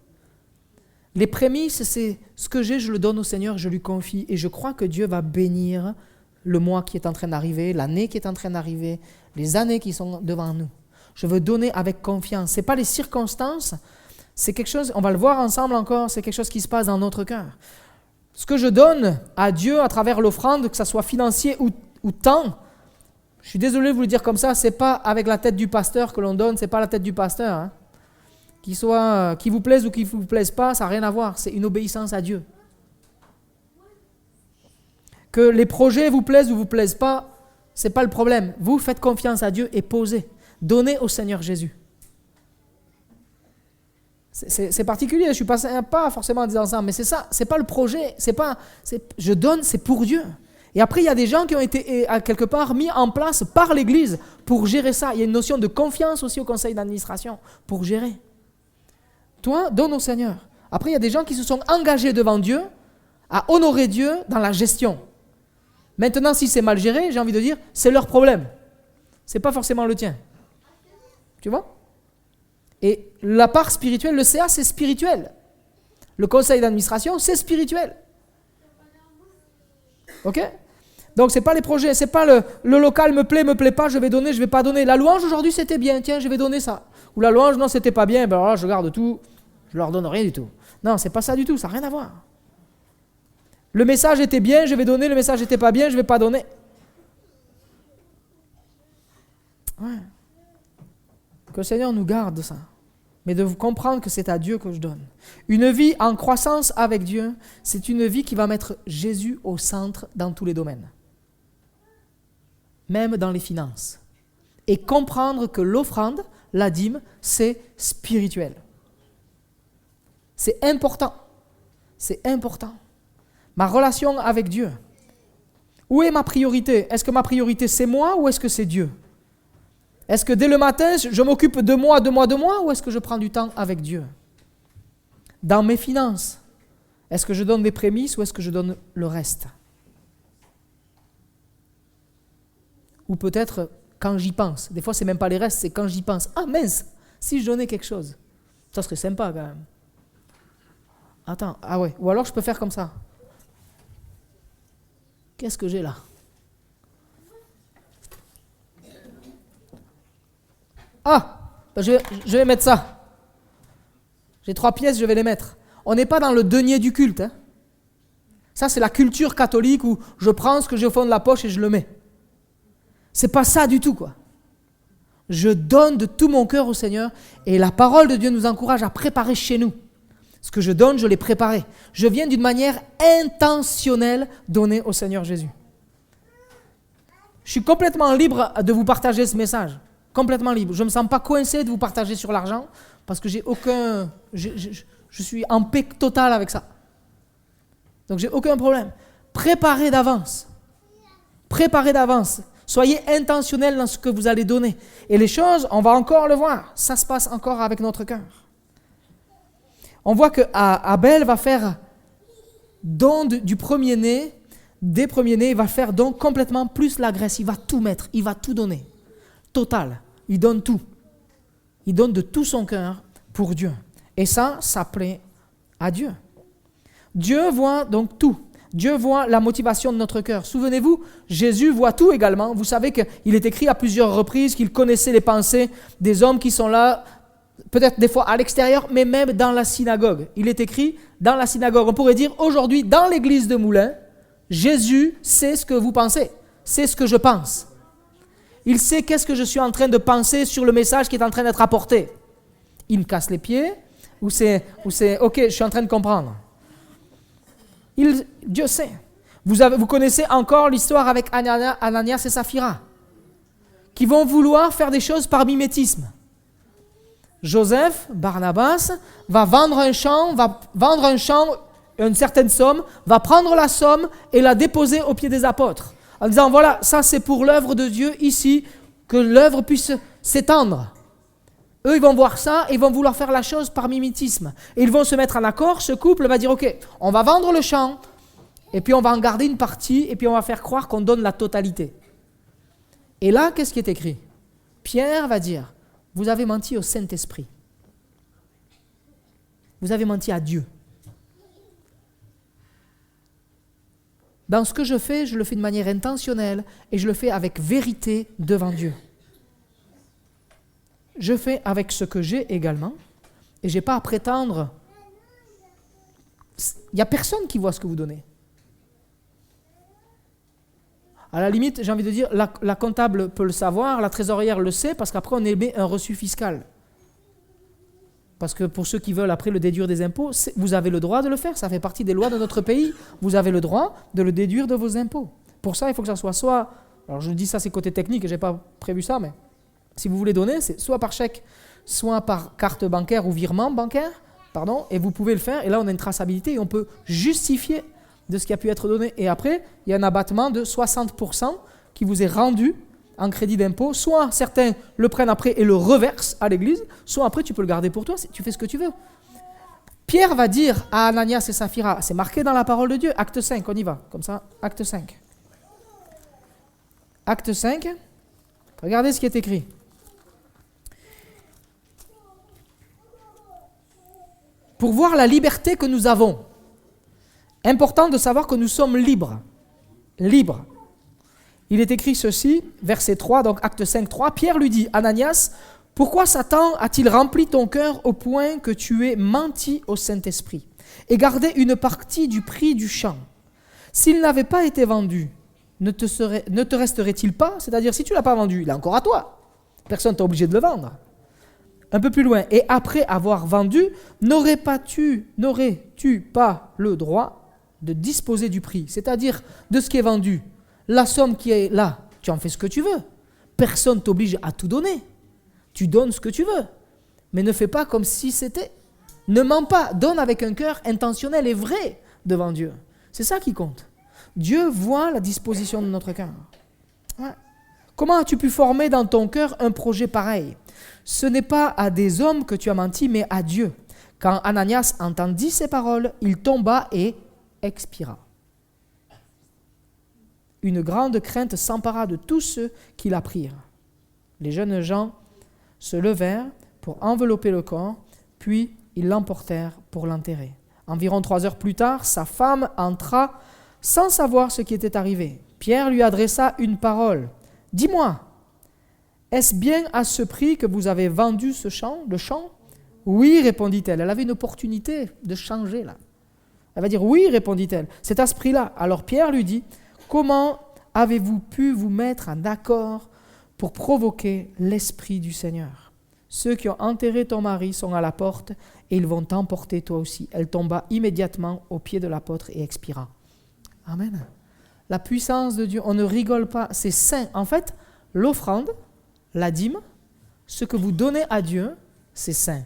Les prémices, c'est ce que j'ai, je le donne au Seigneur, je lui confie. Et je crois que Dieu va bénir le mois qui est en train d'arriver, l'année qui est en train d'arriver, les années qui sont devant nous. Je veux donner avec confiance. Ce n'est pas les circonstances, c'est quelque chose, on va le voir ensemble encore, c'est quelque chose qui se passe dans notre cœur. Ce que je donne à Dieu à travers l'offrande, que ce soit financier ou temps, je suis désolé de vous le dire comme ça, ce n'est pas avec la tête du pasteur que l'on donne, ce n'est pas la tête du pasteur. Hein. Qui vous plaise ou qui ne vous plaise pas, ça n'a rien à voir, c'est une obéissance à Dieu. Que les projets vous plaisent ou vous plaisent pas, ce n'est pas le problème. Vous faites confiance à Dieu et posez. Donnez au Seigneur Jésus. C'est particulier, je ne suis pas forcément en disant ça, mais c'est ça, ce n'est pas le projet. Je donne, c'est pour Dieu. Et après, il y a des gens qui ont été quelque part mis en place par l'Église pour gérer ça. Il y a une notion de confiance aussi au conseil d'administration pour gérer. Toi, donne au Seigneur. Après, il y a des gens qui se sont engagés devant Dieu à honorer Dieu dans la gestion. Maintenant, si c'est mal géré, j'ai envie de dire, c'est leur problème. Ce n'est pas forcément le tien. Tu vois? Et la part spirituelle, le CA, c'est spirituel. Le conseil d'administration, c'est spirituel. Ok? Donc, ce n'est pas les projets, ce n'est pas le local me plaît pas, je vais donner, je ne vais pas donner. La louange, aujourd'hui, c'était bien, tiens, je vais donner ça. Ou la louange, non, c'était pas bien, ben alors là, je garde tout, je leur donne rien du tout. Non, c'est pas ça du tout, ça n'a rien à voir. Le message était bien, je vais donner, le message n'était pas bien, je ne vais pas donner. Ouais. Que le Seigneur nous garde de ça. Mais de vous comprendre que c'est à Dieu que je donne. Une vie en croissance avec Dieu, c'est une vie qui va mettre Jésus au centre dans tous les domaines. Même dans les finances. Et comprendre que l'offrande, la dîme, c'est spirituel. C'est important. C'est important. Ma relation avec Dieu. Où est ma priorité? Est-ce que ma priorité c'est moi ou est-ce que c'est Dieu? Est-ce que dès le matin je m'occupe de moi ou est-ce que je prends du temps avec Dieu? Dans mes finances, Est-ce que je donne les prémices ou est-ce que je donne le reste? Ou peut-être quand j'y pense. Des fois, c'est même pas les restes, c'est quand j'y pense. Ah mince, si je donnais quelque chose, ça serait sympa quand même. Attends, ah ouais. Ou alors je peux faire comme ça. Qu'est-ce que j'ai là? Ah, ben je vais mettre ça. J'ai 3 pièces, je vais les mettre. On n'est pas dans le denier du culte. Hein. Ça, c'est la culture catholique où je prends ce que j'ai au fond de la poche et je le mets. C'est pas ça du tout, quoi. Je donne de tout mon cœur au Seigneur et la parole de Dieu nous encourage à préparer chez nous. Ce que je donne, je l'ai préparé. Je viens d'une manière intentionnelle donner au Seigneur Jésus. Je suis complètement libre de vous partager ce message. Complètement libre. Je ne me sens pas coincé de vous partager sur l'argent parce que j'ai aucun... Je suis en paix totale avec ça. Donc j'ai aucun problème. Préparez d'avance. Préparez d'avance. Soyez intentionnels dans ce que vous allez donner. Et les choses, on va encore le voir. Ça se passe encore avec notre cœur. On voit que Abel va faire don du premier-né, des premiers-nés, il va faire don complètement plus la graisse. Il va tout mettre, il va tout donner. Total. Il donne tout. Il donne de tout son cœur pour Dieu. Et ça plaît à Dieu. Dieu voit donc tout. Dieu voit la motivation de notre cœur. Souvenez-vous, Jésus voit tout également. Vous savez qu'il est écrit à plusieurs reprises qu'il connaissait les pensées des hommes qui sont là, peut-être des fois à l'extérieur, mais même dans la synagogue. Il est écrit dans la synagogue. On pourrait dire aujourd'hui, dans l'église de Moulins, Jésus sait ce que vous pensez, sait ce que je pense. Il sait qu'est-ce que je suis en train de penser sur le message qui est en train d'être apporté. Il me casse les pieds ou c'est ok, je suis en train de comprendre. Dieu sait. Vous connaissez encore l'histoire avec Ananias et Saphira, qui vont vouloir faire des choses par mimétisme. Joseph, Barnabas, va vendre un champ, une certaine somme, va prendre la somme et la déposer aux pieds des apôtres, en disant voilà, ça c'est pour l'œuvre de Dieu ici, que l'œuvre puisse s'étendre. Eux, ils vont voir ça et ils vont vouloir faire la chose par mimétisme. Et ils vont se mettre en accord, ce couple va dire ok, on va vendre le champ, et puis on va en garder une partie, et puis on va faire croire qu'on donne la totalité. Et là, qu'est-ce qui est écrit? Pierre va dire, vous avez menti au Saint-Esprit. Vous avez menti à Dieu. Dans ce que je fais de manière intentionnelle, et je le fais avec vérité devant Dieu. Je fais avec ce que j'ai également, et je n'ai pas à prétendre. Il n'y a personne qui voit ce que vous donnez. À la limite, j'ai envie de dire, la comptable peut le savoir, la trésorière le sait, parce qu'après on émet un reçu fiscal. Parce que pour ceux qui veulent après le déduire des impôts, vous avez le droit de le faire, ça fait partie des lois de notre pays, vous avez le droit de le déduire de vos impôts. Pour ça, il faut que ça soit, alors je dis ça c'est côté technique, je n'ai pas prévu ça, mais si vous voulez donner, c'est soit par chèque, soit par carte bancaire ou virement bancaire, et vous pouvez le faire, et là on a une traçabilité et on peut justifier de ce qui a pu être donné. Et après, il y a un abattement de 60% qui vous est rendu en crédit d'impôt. Soit certains le prennent après et le reversent à l'église, soit après tu peux le garder pour toi, tu fais ce que tu veux. Pierre va dire à Ananias et Saphira, c'est marqué dans la parole de Dieu, acte 5, on y va, comme ça, acte 5. Acte 5, regardez ce qui est écrit. Pour voir la liberté que nous avons, important de savoir que nous sommes libres. Libres. Il est écrit ceci, verset 3, donc acte 5, 3. Pierre lui dit, Ananias, pourquoi Satan a-t-il rempli ton cœur au point que tu aies menti au Saint-Esprit et gardé une partie du prix du champ? S'il n'avait pas été vendu, ne te resterait-il pas? C'est-à-dire, si tu ne l'as pas vendu, il est encore à toi. Personne t'a obligé de le vendre. Un peu plus loin, et après avoir vendu, n'aurais-tu pas le droit de disposer du prix, c'est-à-dire de ce qui est vendu, la somme qui est là, tu en fais ce que tu veux. Personne ne t'oblige à tout donner. Tu donnes ce que tu veux, mais ne fais pas comme si c'était. Ne mens pas, donne avec un cœur intentionnel et vrai devant Dieu. C'est ça qui compte. Dieu voit la disposition de notre cœur. Ouais. Comment as-tu pu former dans ton cœur un projet pareil? Ce n'est pas à des hommes que tu as menti, mais à Dieu. Quand Ananias entendit ces paroles, il tomba et expira. Une grande crainte s'empara de tous ceux qui la prirent. Les jeunes gens se levèrent pour envelopper le corps, puis ils l'emportèrent pour l'enterrer. Environ 3 heures plus tard, sa femme entra sans savoir ce qui était arrivé. Pierre lui adressa une parole. « Dis-moi, est-ce bien à ce prix que vous avez vendu le champ ?» « Oui, répondit-elle. Elle avait une opportunité de changer là. Elle va dire « Oui, répondit-elle. C'est à ce prix-là. » Alors Pierre lui dit « Comment avez-vous pu vous mettre en accord pour provoquer l'Esprit du Seigneur ? Ceux qui ont enterré ton mari sont à la porte et ils vont t'emporter toi aussi. » Elle tomba immédiatement aux pieds de l'apôtre et expira. Amen. La puissance de Dieu, on ne rigole pas, c'est saint. En fait, l'offrande, la dîme, ce que vous donnez à Dieu, c'est saint.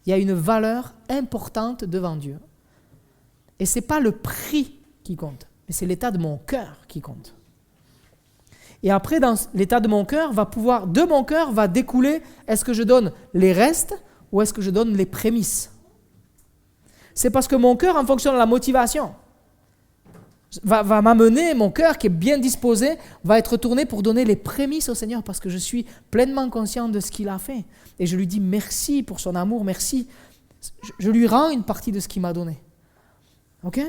Il y a une valeur importante devant Dieu. Et ce n'est pas le prix qui compte, mais c'est l'état de mon cœur qui compte. Et après, dans l'état de mon cœur, de mon cœur va découler, est-ce que je donne les restes ou est-ce que je donne les prémices ? C'est parce que mon cœur, en fonction de la motivation, va m'amener, mon cœur qui est bien disposé, va être tourné pour donner les prémices au Seigneur parce que je suis pleinement conscient de ce qu'il a fait. Et je lui dis merci pour son amour, merci. Je lui rends une partie de ce qu'il m'a donné. Ok ?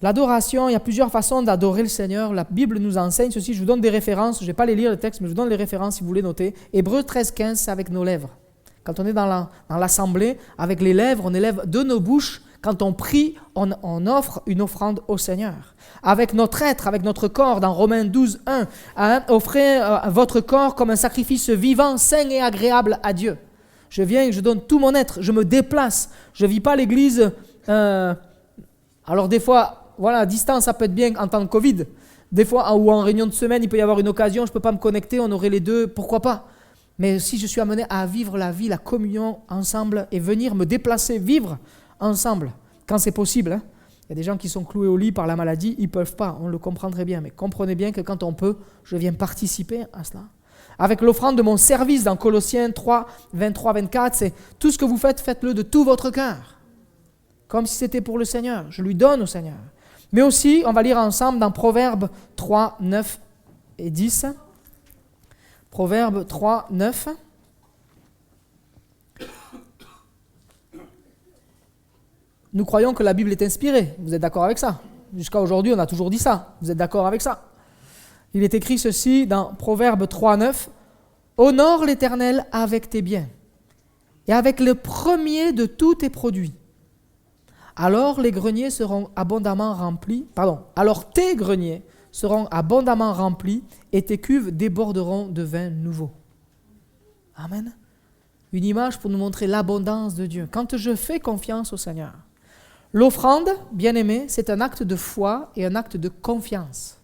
L'adoration, il y a plusieurs façons d'adorer le Seigneur. La Bible nous enseigne ceci. Je vous donne des références. Je ne vais pas les lire, les textes, mais je vous donne les références si vous voulez noter. Hébreux 13-15, c'est avec nos lèvres. Quand on est dans l'assemblée, avec les lèvres, on élève de nos bouches. Quand on prie, on offre une offrande au Seigneur. Avec notre être, avec notre corps, dans Romains 12:1, offrez votre corps comme un sacrifice vivant, sain et agréable à Dieu. Je viens, je donne tout mon être, je me déplace. Je ne vis pas l'église. Alors des fois, voilà, à distance, ça peut être bien en temps de Covid. Des fois, ou en réunion de semaine, il peut y avoir une occasion, je ne peux pas me connecter, on aurait les deux, pourquoi pas ? Mais si je suis amené à vivre la vie, la communion ensemble et venir me déplacer, vivre ensemble, quand c'est possible. Hein. Il y a des gens qui sont cloués au lit par la maladie, ils ne peuvent pas, on le comprend très bien. Mais comprenez bien que quand on peut, je viens participer à cela. Avec l'offrande de mon service dans Colossiens 3, 23-24, c'est tout ce que vous faites, faites-le de tout votre cœur. Comme si c'était pour le Seigneur, je lui donne au Seigneur. Mais aussi, on va lire ensemble dans Proverbes 3, 9 et 10. Proverbes 3, 9. Nous croyons que la Bible est inspirée. Vous êtes d'accord avec ça ? Jusqu'à aujourd'hui, on a toujours dit ça. Vous êtes d'accord avec ça ? Il est écrit ceci dans Proverbes 3, 9. « Honore l'Éternel avec tes biens et avec le premier de tous tes produits. Alors les greniers seront abondamment remplis. Alors tes greniers seront abondamment remplis et tes cuves déborderont de vin nouveau. » Amen. Une image pour nous montrer l'abondance de Dieu. Quand je fais confiance au Seigneur, l'offrande, bien-aimé, c'est un acte de foi et un acte de confiance.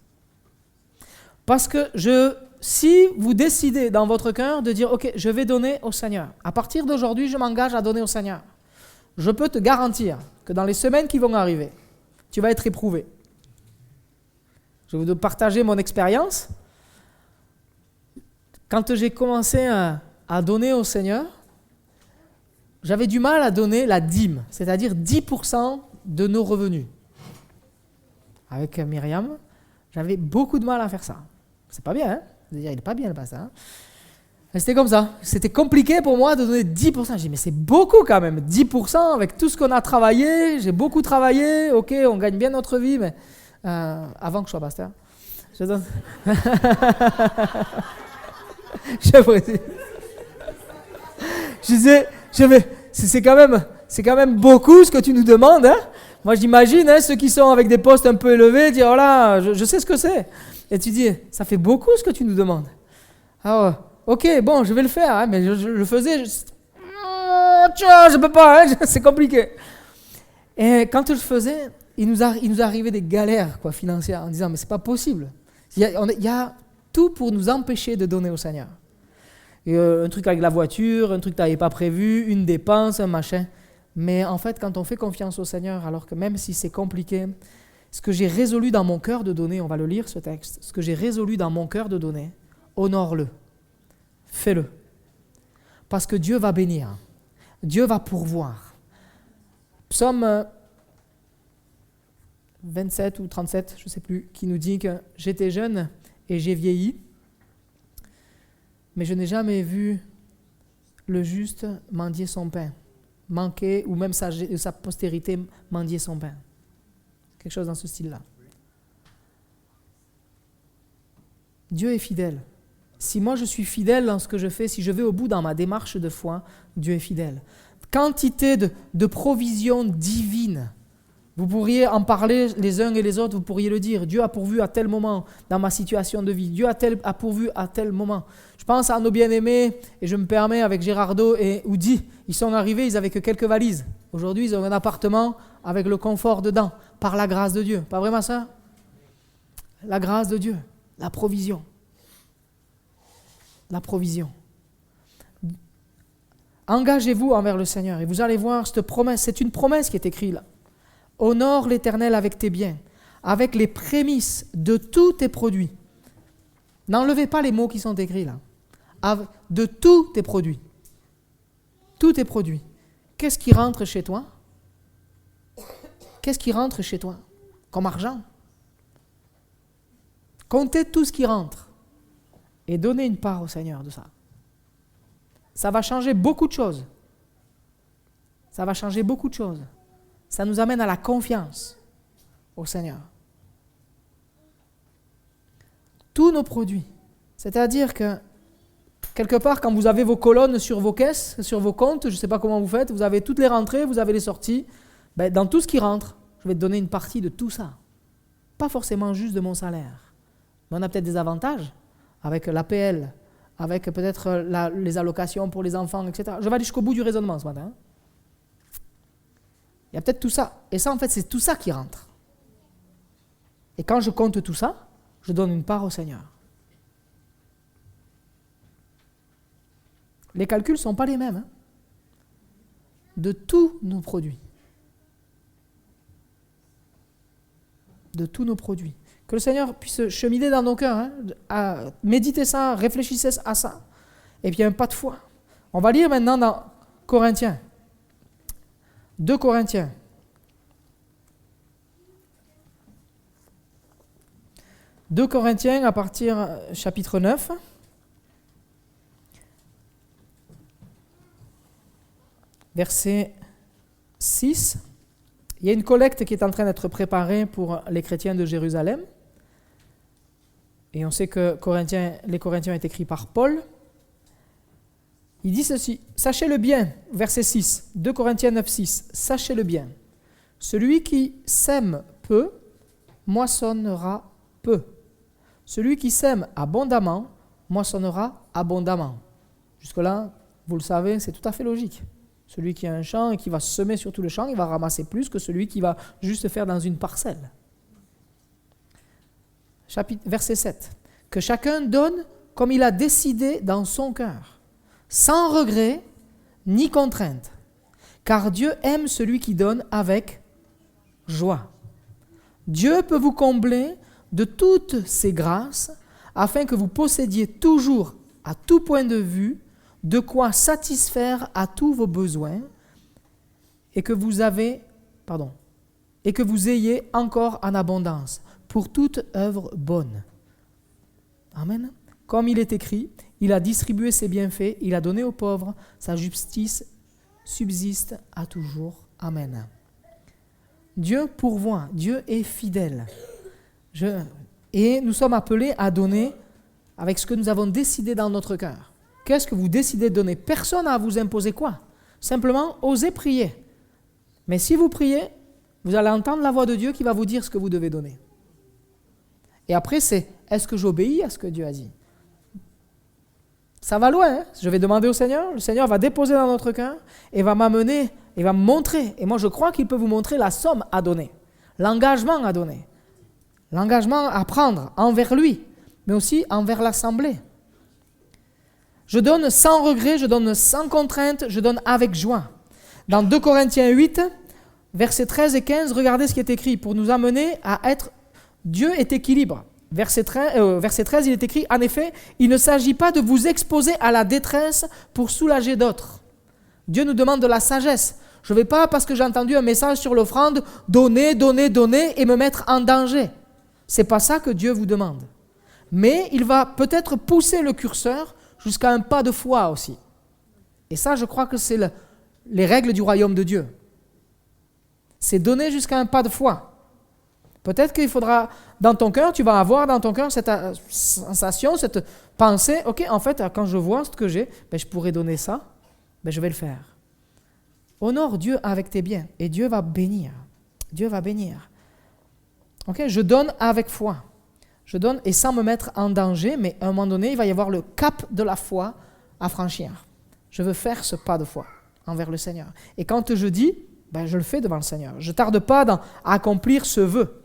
Parce que si vous décidez dans votre cœur de dire « Ok, je vais donner au Seigneur. À partir d'aujourd'hui, je m'engage à donner au Seigneur. » Je peux te garantir que dans les semaines qui vont arriver, tu vas être éprouvé. Je vais vous partager mon expérience. Quand j'ai commencé à donner au Seigneur, j'avais du mal à donner la dîme, c'est-à-dire 10% de nos revenus. Avec Myriam, j'avais beaucoup de mal à faire ça. C'est pas bien, hein ? Il n'est pas bien le pasteur. Hein ? C'était comme ça. C'était compliqué pour moi de donner 10%. J'ai dit, mais c'est beaucoup quand même, 10% avec tout ce qu'on a travaillé. J'ai beaucoup travaillé. Ok, on gagne bien notre vie, mais avant que je sois pasteur, je donne... Je disais, c'est quand même beaucoup ce que tu nous demandes. Hein? Moi, j'imagine ceux qui sont avec des postes un peu élevés dire, oh là, je sais ce que c'est. Et tu dis, ça fait beaucoup ce que tu nous demandes. Alors, ok, bon, je vais le faire, hein, mais je le faisais. Je peux pas, hein, c'est compliqué. Et quand je le faisais, il nous arrivait des galères financières en disant, mais c'est pas possible. Il y a tout pour nous empêcher de donner au Seigneur. Et, un truc avec la voiture, un truc que tu n'avais pas prévu, une dépense, un machin. Mais en fait, quand on fait confiance au Seigneur, alors que même si c'est compliqué, ce que j'ai résolu dans mon cœur de donner, on va le lire ce texte, ce que j'ai résolu dans mon cœur de donner, honore-le. fais-le. Parce que Dieu va bénir. Dieu va pourvoir. Psaume 27 ou 37, je ne sais plus, qui nous dit que j'étais jeune et j'ai vieilli, mais je n'ai jamais vu le juste mendier son pain, manquer, ou même sa postérité mendier son pain. Quelque chose dans ce style-là. Dieu est fidèle. Si moi je suis fidèle dans ce que je fais, si je vais au bout dans ma démarche de foi, Dieu est fidèle. Quantité de provisions divines. Vous pourriez en parler les uns et les autres, vous pourriez le dire. Dieu a pourvu à tel moment dans ma situation de vie. Dieu a pourvu à tel moment. Je pense à nos bien-aimés, et je me permets avec Gérardo et Oudi. Ils sont arrivés, ils n'avaient que quelques valises. Aujourd'hui, ils ont un appartement avec le confort dedans, par la grâce de Dieu. Pas vrai, ma soeur? La grâce de Dieu, la provision. La provision. Engagez-vous envers le Seigneur et vous allez voir cette promesse. C'est une promesse qui est écrite là. Honore l'Éternel avec tes biens, avec les prémices de tous tes produits. N'enlevez pas les mots qui sont écrits là. De tous tes produits. Tous tes produits. Qu'est-ce qui rentre chez toi? Qu'est-ce qui rentre chez toi comme argent? Comptez tout ce qui rentre et donnez une part au Seigneur de ça. Ça va changer beaucoup de choses. Ça va changer beaucoup de choses. Ça nous amène à la confiance au Seigneur. Tous nos produits. C'est-à-dire que, quelque part, quand vous avez vos colonnes sur vos caisses, sur vos comptes, je ne sais pas comment vous faites, vous avez toutes les rentrées, vous avez les sorties. Dans tout ce qui rentre, je vais te donner une partie de tout ça. Pas forcément juste de mon salaire. Mais on a peut-être des avantages avec l'APL, avec peut-être les allocations pour les enfants, etc. Je vais aller jusqu'au bout du raisonnement ce matin. Il y a peut-être tout ça. Et ça, en fait, c'est tout ça qui rentre. Et quand je compte tout ça, je donne une part au Seigneur. Les calculs ne sont pas les mêmes. De tous nos produits. De tous nos produits. Que le Seigneur puisse cheminer dans nos cœurs. Méditez ça, réfléchissez à ça. Et puis il y a un pas de foi. On va lire maintenant dans Corinthiens. 2 Corinthiens. 2 Corinthiens à partir chapitre 9. Verset 6. Il y a une collecte qui est en train d'être préparée pour les chrétiens de Jérusalem. Et on sait que les Corinthiens est écrit par Paul. Il dit ceci, sachez-le bien, verset 6, 2 Corinthiens 9, 6, sachez-le bien, celui qui sème peu, moissonnera peu. Celui qui sème abondamment, moissonnera abondamment. Jusque-là, vous le savez, c'est tout à fait logique. Celui qui a un champ et qui va semer sur tout le champ, il va ramasser plus que celui qui va juste faire dans une parcelle. Verset 7, que chacun donne comme il a décidé dans son cœur, sans regret ni contrainte, car Dieu aime celui qui donne avec joie. Dieu peut vous combler de toutes ses grâces, afin que vous possédiez toujours, à tout point de vue, de quoi satisfaire à tous vos besoins, et que vous ayez encore en abondance, pour toute œuvre bonne. Amen. Comme il est écrit, il a distribué ses bienfaits, il a donné aux pauvres, sa justice subsiste à toujours. Amen. Dieu pourvoit, Dieu est fidèle. Et nous sommes appelés à donner avec ce que nous avons décidé dans notre cœur. Qu'est-ce que vous décidez de donner? Personne n'a à vous imposer quoi. Simplement, osez prier. Mais si vous priez, vous allez entendre la voix de Dieu qui va vous dire ce que vous devez donner. Et après, c'est, est-ce que j'obéis à ce que Dieu a dit? Ça va loin, hein? Je vais demander au Seigneur, le Seigneur va déposer dans notre cœur et va m'amener, et va me montrer. Et moi, je crois qu'il peut vous montrer la somme à donner, l'engagement à donner, l'engagement à prendre envers lui, mais aussi envers l'assemblée. Je donne sans regret, je donne sans contrainte, je donne avec joie. Dans 2 Corinthiens 8, versets 13 et 15, regardez ce qui est écrit pour nous amener à être... Dieu est équilibre. verset 13, il est écrit « En effet, il ne s'agit pas de vous exposer à la détresse pour soulager d'autres. » Dieu nous demande de la sagesse. Je ne vais pas, parce que j'ai entendu un message sur l'offrande, donner et me mettre en danger. Ce n'est pas ça que Dieu vous demande. Mais il va peut-être pousser le curseur jusqu'à un pas de foi aussi. Et ça, je crois que c'est les règles du royaume de Dieu. C'est donner jusqu'à un pas de foi. Peut-être qu'il faudra, dans ton cœur, tu vas avoir dans ton cœur cette sensation, cette pensée, ok, en fait, quand je vois ce que j'ai, je pourrais donner ça, je vais le faire. Honore Dieu avec tes biens et Dieu va bénir. Dieu va bénir. Ok, je donne avec foi. Je donne et sans me mettre en danger, mais à un moment donné, il va y avoir le cap de la foi à franchir. Je veux faire ce pas de foi envers le Seigneur. Et quand je dis, je le fais devant le Seigneur. Je ne tarde pas à accomplir ce vœu.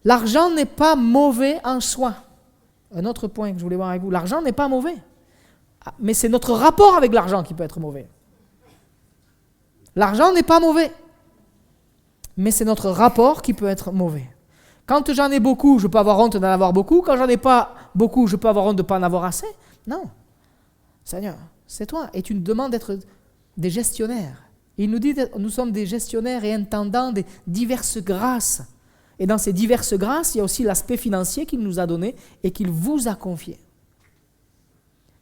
L'argent n'est pas mauvais en soi. Un autre point que je voulais voir avec vous. L'argent n'est pas mauvais. Mais c'est notre rapport avec l'argent qui peut être mauvais. L'argent n'est pas mauvais. Mais c'est notre rapport qui peut être mauvais. Quand j'en ai beaucoup, je peux avoir honte d'en avoir beaucoup. Quand j'en ai pas beaucoup, je peux avoir honte de ne pas en avoir assez. Non. Seigneur, c'est toi. Et tu nous demandes d'être des gestionnaires. Il nous dit que nous sommes des gestionnaires et intendants des diverses grâces. Et dans ces diverses grâces, il y a aussi l'aspect financier qu'il nous a donné et qu'il vous a confié.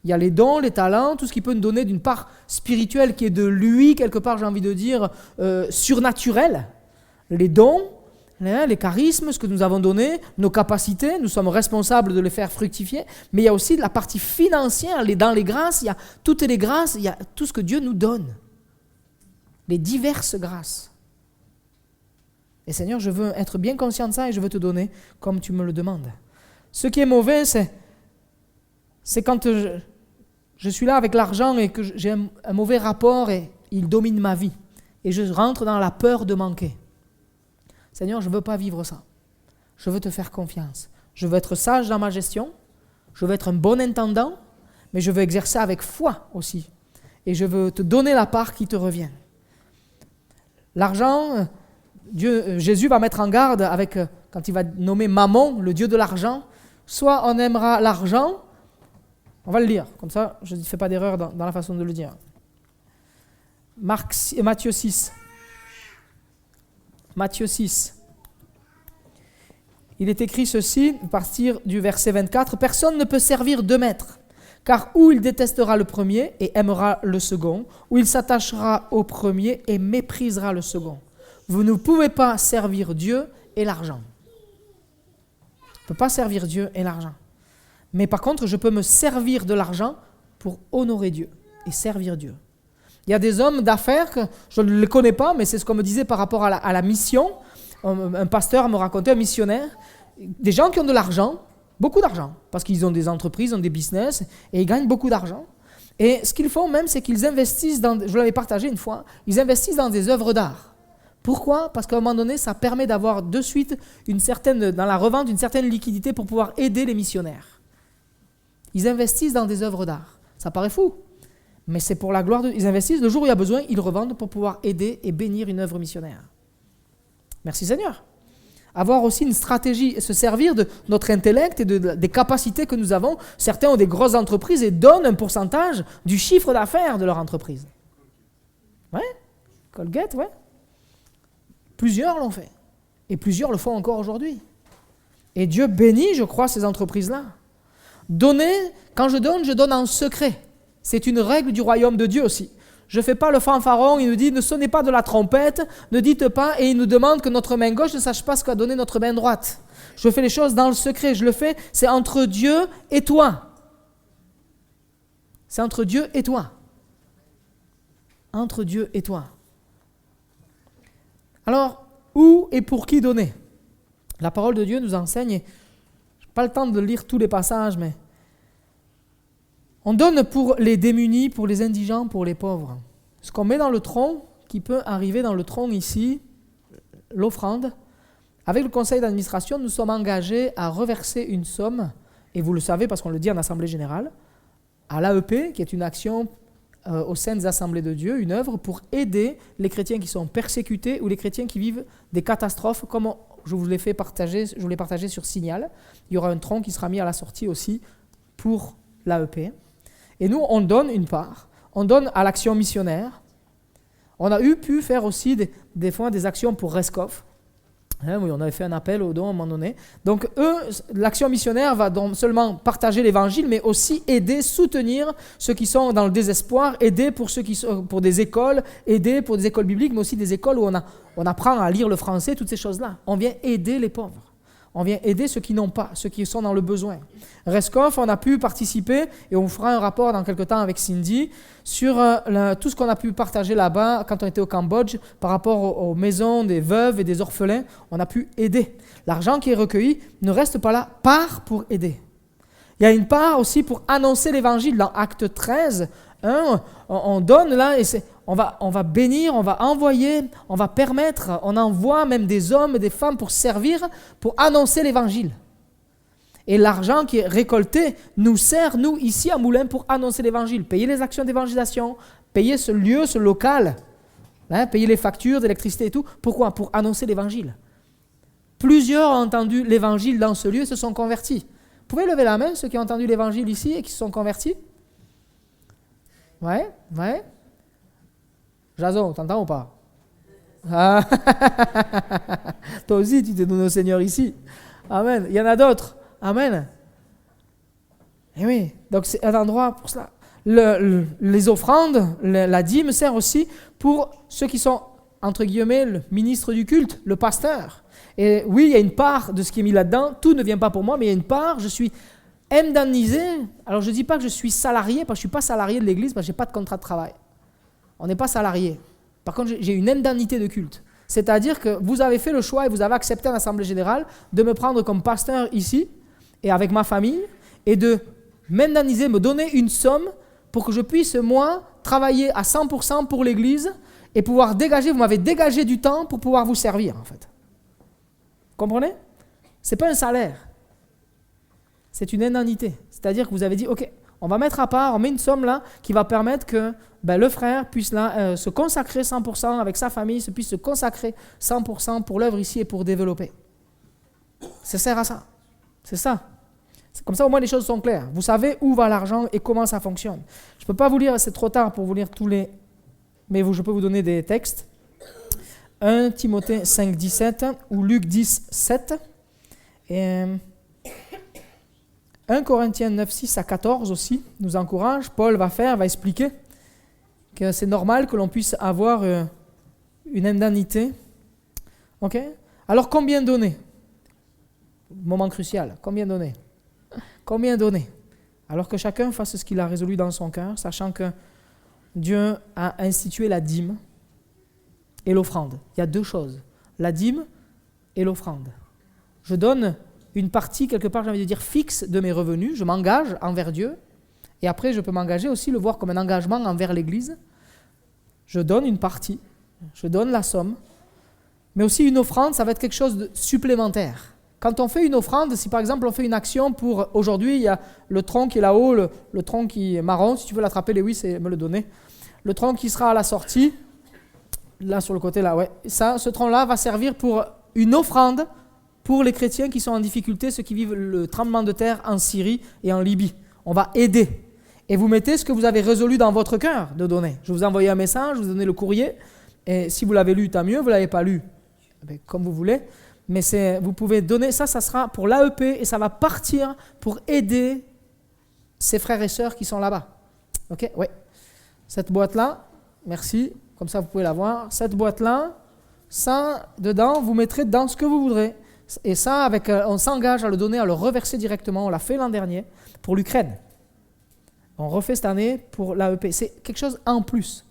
Il y a les dons, les talents, tout ce qui peut nous donner d'une part spirituelle qui est de lui, quelque part, j'ai envie de dire, surnaturel. Les dons, les charismes, ce que nous avons donné, nos capacités, nous sommes responsables de les faire fructifier. Mais il y a aussi la partie financière. Dans les grâces, il y a toutes les grâces, il y a tout ce que Dieu nous donne. Les diverses grâces. Et Seigneur, je veux être bien conscient de ça et je veux te donner comme tu me le demandes. Ce qui est mauvais, c'est quand je suis là avec l'argent et que j'ai un mauvais rapport et il domine ma vie. Et je rentre dans la peur de manquer. Seigneur, je ne veux pas vivre ça. Je veux te faire confiance. Je veux être sage dans ma gestion. Je veux être un bon intendant. Mais je veux exercer avec foi aussi. Et je veux te donner la part qui te revient. L'argent, Jésus va mettre en garde avec, quand il va nommer Mammon, le dieu de l'argent. Soit on aimera l'argent. On va le lire, comme ça je ne fais pas d'erreur dans la façon de le dire. Matthieu 6. Matthieu 6. Il est écrit ceci, à partir du verset 24. « Personne ne peut servir deux maîtres, car ou il détestera le premier et aimera le second, ou il s'attachera au premier et méprisera le second. Vous ne pouvez pas servir Dieu et l'argent. » On ne peut pas servir Dieu et l'argent. Mais par contre, je peux me servir de l'argent pour honorer Dieu et servir Dieu. Il y a des hommes d'affaires que je ne les connais pas, mais c'est ce qu'on me disait par rapport à la mission. Un pasteur me racontait, un missionnaire, des gens qui ont de l'argent, beaucoup d'argent, parce qu'ils ont des entreprises, ont des business, et ils gagnent beaucoup d'argent. Et ce qu'ils font même, c'est qu'ils investissent dans, je l'avais partagé une fois, ils investissent dans des œuvres d'art. Pourquoi ? Parce qu'à un moment donné, ça permet d'avoir de suite dans la revente une certaine liquidité pour pouvoir aider les missionnaires. Ils investissent dans des œuvres d'art. Ça paraît fou, mais c'est pour la gloire de Dieu. Ils investissent, le jour où il y a besoin, ils revendent pour pouvoir aider et bénir une œuvre missionnaire. Merci Seigneur. Avoir aussi une stratégie, se servir de notre intellect et des capacités que nous avons. Certains ont des grosses entreprises et donnent un pourcentage du chiffre d'affaires de leur entreprise. Ouais, Colgate, ouais. Plusieurs l'ont fait. Et plusieurs le font encore aujourd'hui. Et Dieu bénit, je crois, ces entreprises-là. Donner, quand je donne en secret. C'est une règle du royaume de Dieu aussi. Je ne fais pas le fanfaron, il nous dit ne sonnez pas de la trompette, ne dites pas, et il nous demande que notre main gauche ne sache pas ce qu'a donné notre main droite. Je fais les choses dans le secret, je le fais, c'est entre Dieu et toi. C'est entre Dieu et toi. Entre Dieu et toi. Alors, où et pour qui donner ? La parole de Dieu nous enseigne, et je n'ai pas le temps de lire tous les passages, mais on donne pour les démunis, pour les indigents, pour les pauvres. Ce qu'on met dans le tronc, qui peut arriver dans le tronc ici, l'offrande, avec le conseil d'administration, nous sommes engagés à reverser une somme, et vous le savez parce qu'on le dit en Assemblée Générale, à l'AEP, qui est une action aux Saintes Assemblées de Dieu, une œuvre pour aider les chrétiens qui sont persécutés ou les chrétiens qui vivent des catastrophes, comme je vous l'ai partagé sur Signal. Il y aura un tronc qui sera mis à la sortie aussi pour l'AEP. Et nous, on donne une part. On donne à l'action missionnaire. On a pu faire aussi des fois des actions pour Rescoff. Oui, on avait fait un appel aux dons à un moment donné. Donc eux, l'action missionnaire va donc seulement partager l'évangile, mais aussi aider, soutenir ceux qui sont dans le désespoir, aider pour des écoles, aider pour des écoles bibliques, mais aussi des écoles où on apprend à lire le français, toutes ces choses-là. On vient aider les pauvres. On vient aider ceux qui n'ont pas, ceux qui sont dans le besoin. Rescoff, on a pu participer, et on fera un rapport dans quelques temps avec Cindy, sur tout ce qu'on a pu partager là-bas quand on était au Cambodge par rapport aux maisons des veuves et des orphelins. On a pu aider. L'argent qui est recueilli ne reste pas là, part pour aider. Il y a une part aussi pour annoncer l'évangile. Dans Acte 13, on donne là, et on va bénir, on va envoyer, on va permettre, on envoie même des hommes et des femmes pour servir, pour annoncer l'évangile. Et l'argent qui est récolté nous sert, nous, ici à Moulins, pour annoncer l'évangile, payer les actions d'évangélisation, payer ce lieu, ce local, payer les factures d'électricité et tout. Pourquoi ? Pour annoncer l'évangile. Plusieurs ont entendu l'évangile dans ce lieu et se sont convertis. Vous pouvez lever la main, ceux qui ont entendu l'évangile ici et qui se sont convertis ? Ouais. Jason, t'entends ou pas ? Ah. Toi aussi, tu t'es donné au Seigneur ici. Amen. Il y en a d'autres. Amen. Et oui, donc c'est un endroit pour cela. Les offrandes, la dîme sert aussi pour ceux qui sont, entre guillemets, le ministre du culte, le pasteur. Et oui, il y a une part de ce qui est mis là-dedans. Tout ne vient pas pour moi, mais il y a une part, je suis indemnisé. Alors je ne dis pas que je suis salarié, parce que je ne suis pas salarié de l'église, parce que je n'ai pas de contrat de travail. On n'est pas salarié. Par contre, j'ai une indemnité de culte. C'est-à-dire que vous avez fait le choix et vous avez accepté en Assemblée Générale de me prendre comme pasteur ici, et avec ma famille, et de m'indemniser, me donner une somme pour que je puisse, moi, travailler à 100% pour l'église et pouvoir dégager, vous m'avez dégagé du temps pour pouvoir vous servir, en fait. Comprenez ? Ce n'est pas un salaire. C'est une indemnité. C'est-à-dire que vous avez dit, OK, on va mettre à part, on met une somme là qui va permettre que le frère puisse là, se consacrer 100% avec sa famille, puisse se consacrer 100% pour l'œuvre ici et pour développer. Ça sert à ça. C'est ça. C'est comme ça, au moins, les choses sont claires. Vous savez où va l'argent et comment ça fonctionne. Je ne peux pas vous lire, c'est trop tard pour vous lire tous les... Mais je peux vous donner des textes. 1 Timothée 5, 17 ou Luc 10, 7. Et 1 Corinthiens 9, 6 à 14 aussi nous encourage. Paul va expliquer que c'est normal que l'on puisse avoir une indemnité. OK ? Alors, combien donner ? Moment crucial. Combien donner ? Combien donner ? Alors que chacun fasse ce qu'il a résolu dans son cœur, sachant que Dieu a institué la dîme et l'offrande. Il y a deux choses, la dîme et l'offrande. Je donne une partie, quelque part, j'ai envie de dire, fixe de mes revenus, je m'engage envers Dieu, et après je peux m'engager aussi, le voir comme un engagement envers l'Église. Je donne une partie, je donne la somme, mais aussi une offrande, ça va être quelque chose de supplémentaire. Quand on fait une offrande, si par exemple on fait une action pour, aujourd'hui il y a le tronc qui est là-haut, le tronc qui est marron, si tu veux l'attraper Lewis et me le donner, le tronc qui sera à la sortie, là sur le côté là, ouais, ce tronc-là va servir pour une offrande pour les chrétiens qui sont en difficulté, ceux qui vivent le tremblement de terre en Syrie et en Libye. On va aider. Et vous mettez ce que vous avez résolu dans votre cœur de donner. Je vous ai envoyé un message, je vous ai donné le courrier, et si vous l'avez lu, tant mieux, vous ne l'avez pas lu, comme vous voulez. Mais vous pouvez donner, ça sera pour l'AEP et ça va partir pour aider ces frères et sœurs qui sont là-bas. OK ? Oui. Cette boîte-là, merci, comme ça vous pouvez la voir. Cette boîte-là, ça, dedans, vous mettrez dans ce que vous voudrez. Et ça, on s'engage à le donner, à le reverser directement. On l'a fait l'an dernier pour l'Ukraine. On refait cette année pour l'AEP. C'est quelque chose en plus.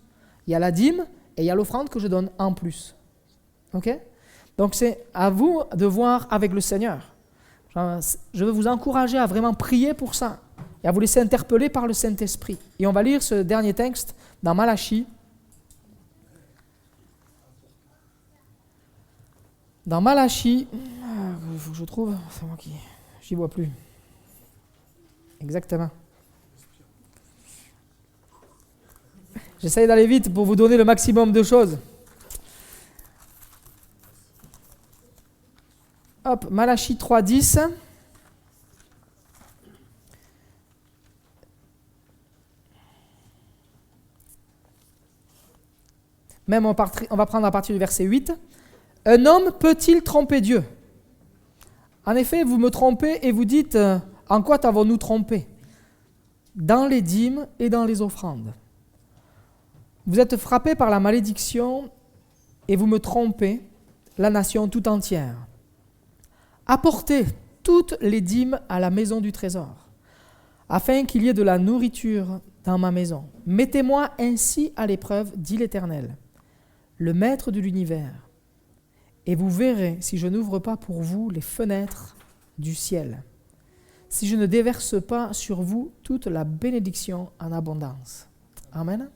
Il y a la dîme et il y a l'offrande que je donne en plus. OK ? Donc c'est à vous de voir avec le Seigneur. Je veux vous encourager à vraiment prier pour ça et à vous laisser interpeller par le Saint-Esprit. Et on va lire ce dernier texte dans Malachie. Dans Malachie, il faut que je trouve, c'est moi qui, j'y vois plus. Exactement. J'essaye d'aller vite pour vous donner le maximum de choses. Hop, Malachie 3:10. Même on va prendre à partir du verset 8. Un homme peut-il tromper Dieu? En effet, vous me trompez et vous dites, en quoi t'avons-nous trompé? Dans les dîmes et dans les offrandes. Vous êtes frappés par la malédiction et vous me trompez, la nation tout entière. Apportez toutes les dîmes à la maison du trésor, afin qu'il y ait de la nourriture dans ma maison. Mettez-moi ainsi à l'épreuve, dit l'Éternel, le Maître de l'univers, et vous verrez si je n'ouvre pas pour vous les fenêtres du ciel, si je ne déverse pas sur vous toute la bénédiction en abondance. Amen.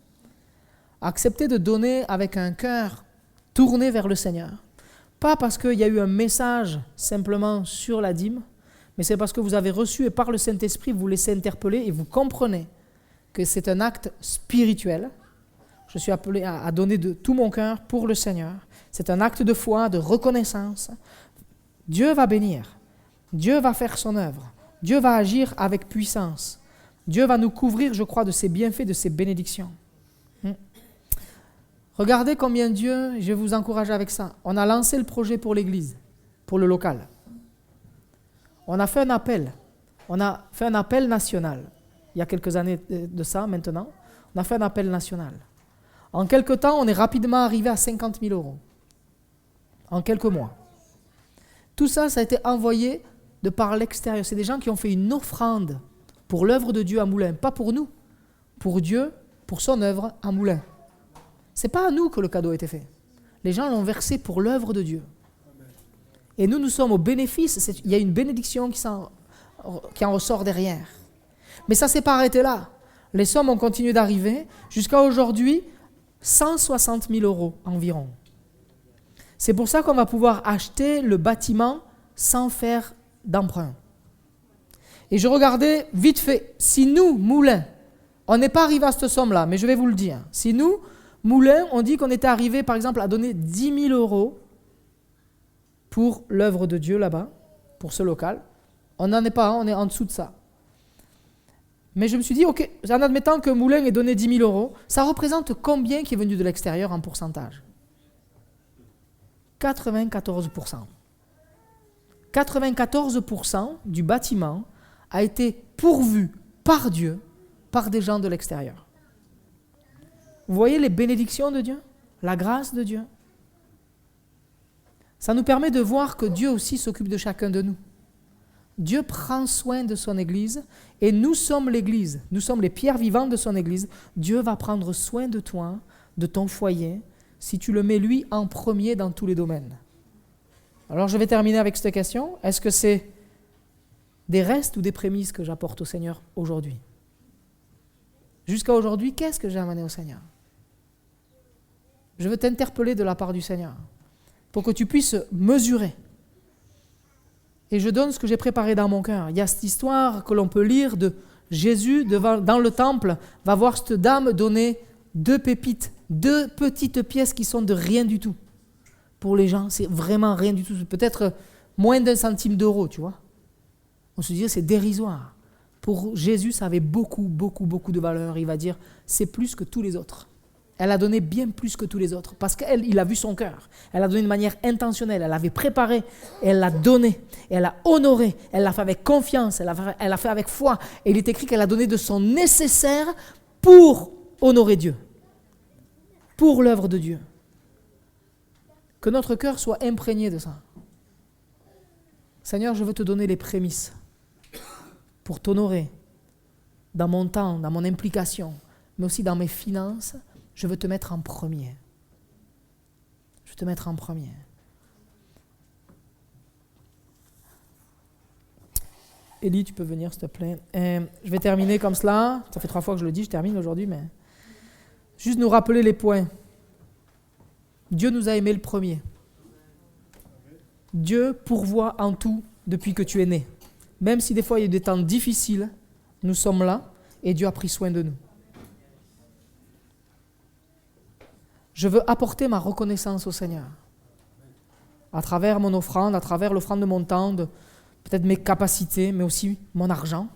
Acceptez de donner avec un cœur tourné vers le Seigneur. Pas parce qu'il y a eu un message simplement sur la dîme, mais c'est parce que vous avez reçu et par le Saint-Esprit, vous vous laissez interpeller et vous comprenez que c'est un acte spirituel. Je suis appelé à donner de tout mon cœur pour le Seigneur. C'est un acte de foi, de reconnaissance. Dieu va bénir. Dieu va faire son œuvre. Dieu va agir avec puissance. Dieu va nous couvrir, je crois, de ses bienfaits, de ses bénédictions. Regardez combien Dieu, je vais vous encourager avec ça. On a lancé le projet pour l'église, pour le local. On a fait un appel. On a fait un appel national. Il y a quelques années de ça, maintenant. On a fait un appel national. En quelques temps, on est rapidement arrivé à 50 000 €. En quelques mois. Tout ça, ça a été envoyé de par l'extérieur. C'est des gens qui ont fait une offrande pour l'œuvre de Dieu à Moulins. Pas pour nous. Pour Dieu, pour son œuvre à Moulins. Ce n'est pas à nous que le cadeau a été fait. Les gens l'ont versé pour l'œuvre de Dieu. Et nous sommes au bénéfice. Il y a une bénédiction qui en ressort derrière. Mais ça ne s'est pas arrêté là. Les sommes ont continué d'arriver. Jusqu'à aujourd'hui, 160 000 € environ. C'est pour ça qu'on va pouvoir acheter le bâtiment sans faire d'emprunt. Et je regardais vite fait, si nous, Moulins, on n'est pas arrivé à cette somme-là, mais je vais vous le dire. Si nous, Moulins, on dit qu'on était arrivé, par exemple, à donner 10 000 € pour l'œuvre de Dieu là-bas, pour ce local. On n'en est pas, on est en dessous de ça. Mais je me suis dit, ok, en admettant que Moulins ait donné 10 000 €, ça représente combien qui est venu de l'extérieur en pourcentage? 94%. 94% du bâtiment a été pourvu par Dieu, par des gens de l'extérieur. Vous voyez les bénédictions de Dieu? La grâce de Dieu? Ça nous permet de voir que Dieu aussi s'occupe de chacun de nous. Dieu prend soin de son Église et nous sommes l'Église. Nous sommes les pierres vivantes de son Église. Dieu va prendre soin de toi, de ton foyer, si tu le mets lui en premier dans tous les domaines. Alors je vais terminer avec cette question. Est-ce que c'est des restes ou des prémices que j'apporte au Seigneur aujourd'hui? Jusqu'à aujourd'hui, qu'est-ce que j'ai amené au Seigneur? Je veux t'interpeller de la part du Seigneur pour que tu puisses mesurer. Et je donne ce que j'ai préparé dans mon cœur. Il y a cette histoire que l'on peut lire de Jésus dans le temple, va voir cette dame donner 2 pépites, 2 petites pièces qui sont de rien du tout. Pour les gens, c'est vraiment rien du tout. Peut-être moins d'1 centime d'euro, tu vois. On se dit, c'est dérisoire. Pour Jésus, ça avait beaucoup de valeur. Il va dire, c'est plus que tous les autres. Elle a donné bien plus que tous les autres, parce qu'il a vu son cœur. Elle a donné de manière intentionnelle, elle avait préparé, et elle l'a donné, et elle l'a honoré, elle l'a fait avec confiance, elle l'a fait avec foi. Et il est écrit qu'elle a donné de son nécessaire pour honorer Dieu, pour l'œuvre de Dieu. Que notre cœur soit imprégné de ça. Seigneur, je veux te donner les prémices pour t'honorer dans mon temps, dans mon implication, mais aussi dans mes finances. Je veux te mettre en premier. Je veux te mettre en premier. Élie, tu peux venir, s'il te plaît. Je vais terminer comme cela. Ça fait 3 fois que je le dis, je termine aujourd'hui, mais juste nous rappeler les points. Dieu nous a aimés le premier. Dieu pourvoit en tout depuis que tu es né. Même si des fois il y a eu des temps difficiles, nous sommes là et Dieu a pris soin de nous. Je veux apporter ma reconnaissance au Seigneur à travers mon offrande, à travers l'offrande de mon temps, peut-être mes capacités, mais aussi mon argent.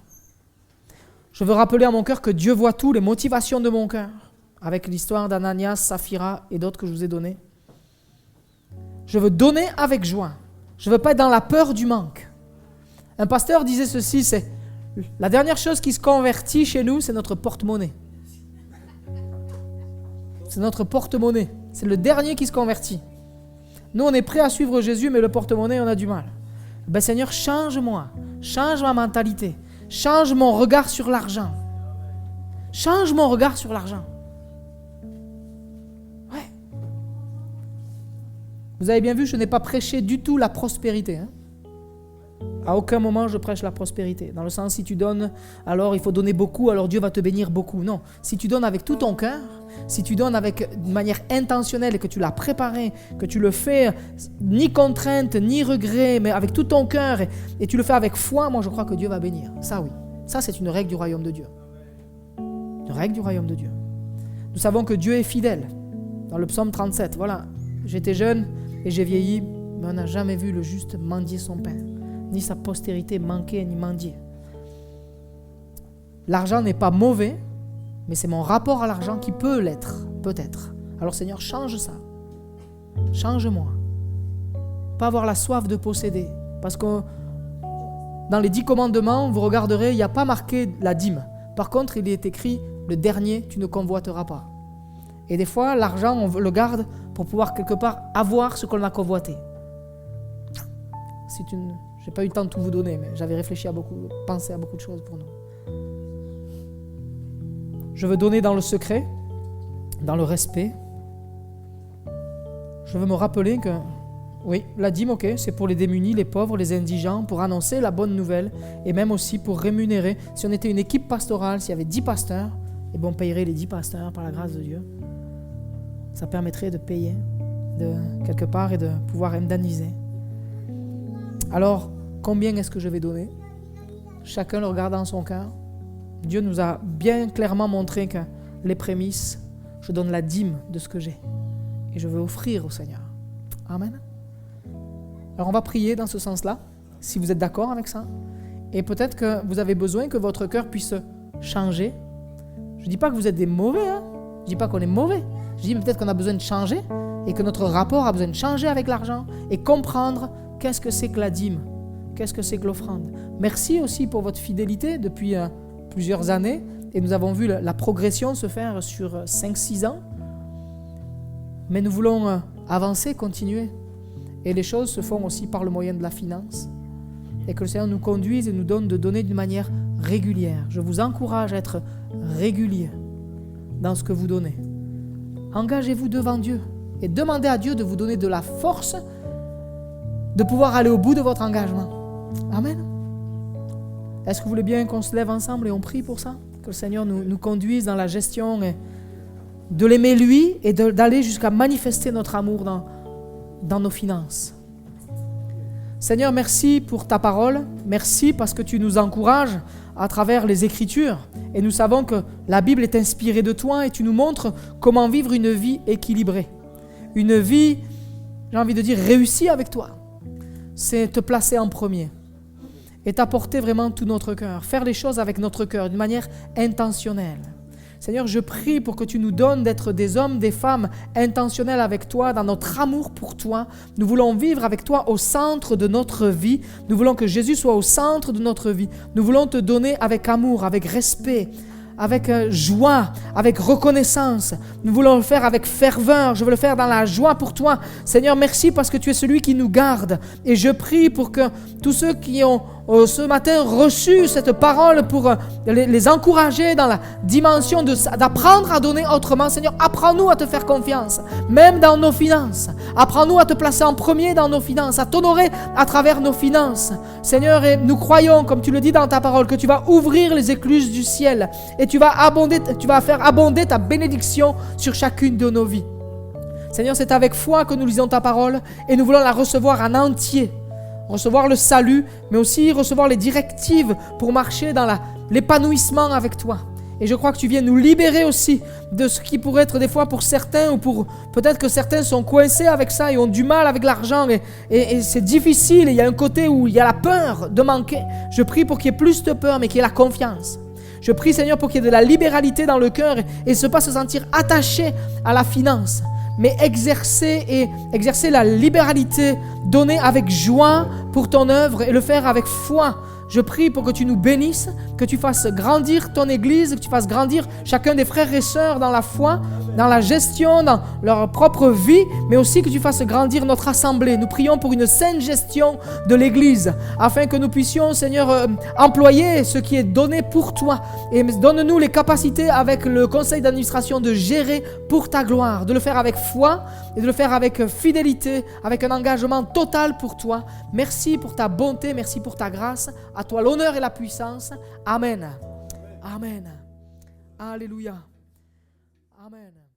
Je veux rappeler à mon cœur que Dieu voit tout, les motivations de mon cœur, avec l'histoire d'Ananias, Saphira et d'autres que je vous ai données. Je veux donner avec joie. Je ne veux pas être dans la peur du manque. Un pasteur disait ceci, c'est la dernière chose qui se convertit chez nous, c'est notre porte-monnaie. C'est notre porte-monnaie. C'est le dernier qui se convertit. Nous, on est prêts à suivre Jésus, mais le porte-monnaie, on a du mal. Ben Seigneur, change-moi. Change ma mentalité. Change mon regard sur l'argent. Change mon regard sur l'argent. Ouais. Vous avez bien vu, je n'ai pas prêché du tout la prospérité. À aucun moment je prêche la prospérité. Dans le sens, si tu donnes, alors il faut donner beaucoup, alors Dieu va te bénir beaucoup. Non, si tu donnes avec tout ton cœur, si tu donnes de manière intentionnelle et que tu l'as préparé, que tu le fais ni contrainte, ni regret, mais avec tout ton cœur et tu le fais avec foi, moi je crois que Dieu va bénir. Ça oui, ça c'est une règle du royaume de Dieu. Une règle du royaume de Dieu. Nous savons que Dieu est fidèle. Dans le psaume 37, voilà, j'étais jeune et j'ai vieilli, mais on n'a jamais vu le juste mendier son pain, ni sa postérité manquer ni mendier. L'argent n'est pas mauvais, mais c'est mon rapport à l'argent qui peut l'être, peut-être. Alors Seigneur, change ça. Change-moi. Pas avoir la soif de posséder. Parce que dans les 10 commandements, vous regarderez, il n'y a pas marqué la dîme. Par contre, il est écrit, le dernier, tu ne convoiteras pas. Et des fois, l'argent, on le garde pour pouvoir quelque part avoir ce qu'on a convoité. Je n'ai pas eu le temps de tout vous donner, mais j'avais réfléchi pensé à beaucoup de choses pour nous. Je veux donner dans le secret, dans le respect. Je veux me rappeler que, oui, la dîme, ok, c'est pour les démunis, les pauvres, les indigents, pour annoncer la bonne nouvelle et même aussi pour rémunérer. Si on était une équipe pastorale, s'il y avait 10 pasteurs, eh bien on payerait les 10 pasteurs par la grâce de Dieu. Ça permettrait de payer de quelque part et de pouvoir indemniser. Alors, combien est-ce que je vais donner? Chacun le regarde dans son cœur. Dieu nous a bien clairement montré que les prémices, je donne la dîme de ce que j'ai. Et je veux offrir au Seigneur. Amen. Alors on va prier dans ce sens-là, si vous êtes d'accord avec ça. Et peut-être que vous avez besoin que votre cœur puisse changer. Je ne dis pas que vous êtes des mauvais, je ne dis pas qu'on est mauvais. Je dis peut-être qu'on a besoin de changer et que notre rapport a besoin de changer avec l'argent et comprendre qu'est-ce que c'est que la dîme, qu'est-ce que c'est que l'offrande. Merci aussi pour votre fidélité depuis plusieurs années et nous avons vu la progression se faire sur 5-6 ans. Mais nous voulons avancer, continuer. Et les choses se font aussi par le moyen de la finance. Et que le Seigneur nous conduise et nous donne de donner d'une manière régulière. Je vous encourage à être régulier dans ce que vous donnez. Engagez-vous devant Dieu et demandez à Dieu de vous donner de la force de pouvoir aller au bout de votre engagement. Amen. Est-ce que vous voulez bien qu'on se lève ensemble et on prie pour ça? Que le Seigneur nous conduise dans la gestion et de l'aimer lui et d'aller jusqu'à manifester notre amour dans nos finances. Seigneur, merci pour ta parole. Merci parce que tu nous encourages à travers les Écritures. Et nous savons que la Bible est inspirée de toi et tu nous montres comment vivre une vie équilibrée. Une vie, j'ai envie de dire, réussie avec toi. C'est te placer en premier et t'apporter vraiment tout notre cœur. Faire les choses avec notre cœur d'une manière intentionnelle. Seigneur, je prie pour que tu nous donnes d'être des hommes, des femmes intentionnels avec toi, dans notre amour pour toi. Nous voulons vivre avec toi au centre de notre vie. Nous voulons que Jésus soit au centre de notre vie. Nous voulons te donner avec amour, avec respect, avec joie, avec reconnaissance. Nous voulons le faire avec ferveur. Je veux le faire dans la joie pour toi. Seigneur, merci parce que tu es celui qui nous garde. Et je prie pour que tous ceux qui ont ce matin reçu cette parole pour les encourager dans la dimension d'apprendre à donner autrement. Seigneur, apprends-nous à te faire confiance, même dans nos finances. Apprends-nous à te placer en premier dans nos finances, à t'honorer à travers nos finances. Seigneur, et nous croyons, comme tu le dis dans ta parole, que tu vas ouvrir les écluses du ciel et tu vas faire abonder ta bénédiction sur chacune de nos vies. Seigneur, c'est avec foi que nous lisons ta parole et nous voulons la recevoir en entier. Recevoir le salut, mais aussi recevoir les directives pour marcher dans l'épanouissement avec toi. Et je crois que tu viens nous libérer aussi de ce qui pourrait être des fois pour certains, ou pour peut-être que certains sont coincés avec ça et ont du mal avec l'argent et c'est difficile. Et il y a un côté où il y a la peur de manquer. Je prie pour qu'il y ait plus de peur, mais qu'il y ait la confiance. Je prie, Seigneur, pour qu'il y ait de la libéralité dans le cœur et ne pas se sentir attaché à la finance, mais exercer la libéralité, donner avec joie pour ton œuvre et le faire avec foi. Je prie pour que tu nous bénisses, que tu fasses grandir ton Église, que tu fasses grandir chacun des frères et sœurs dans la foi, dans la gestion, dans leur propre vie, mais aussi que tu fasses grandir notre assemblée. Nous prions pour une saine gestion de l'Église, afin que nous puissions, Seigneur, employer ce qui est donné pour toi. Et donne-nous les capacités avec le conseil d'administration de gérer pour ta gloire, de le faire avec foi et de le faire avec fidélité, avec un engagement total pour toi. Merci pour ta bonté, merci pour ta grâce. À toi l'honneur et la puissance. Amen. Amen. Alléluia. Amen.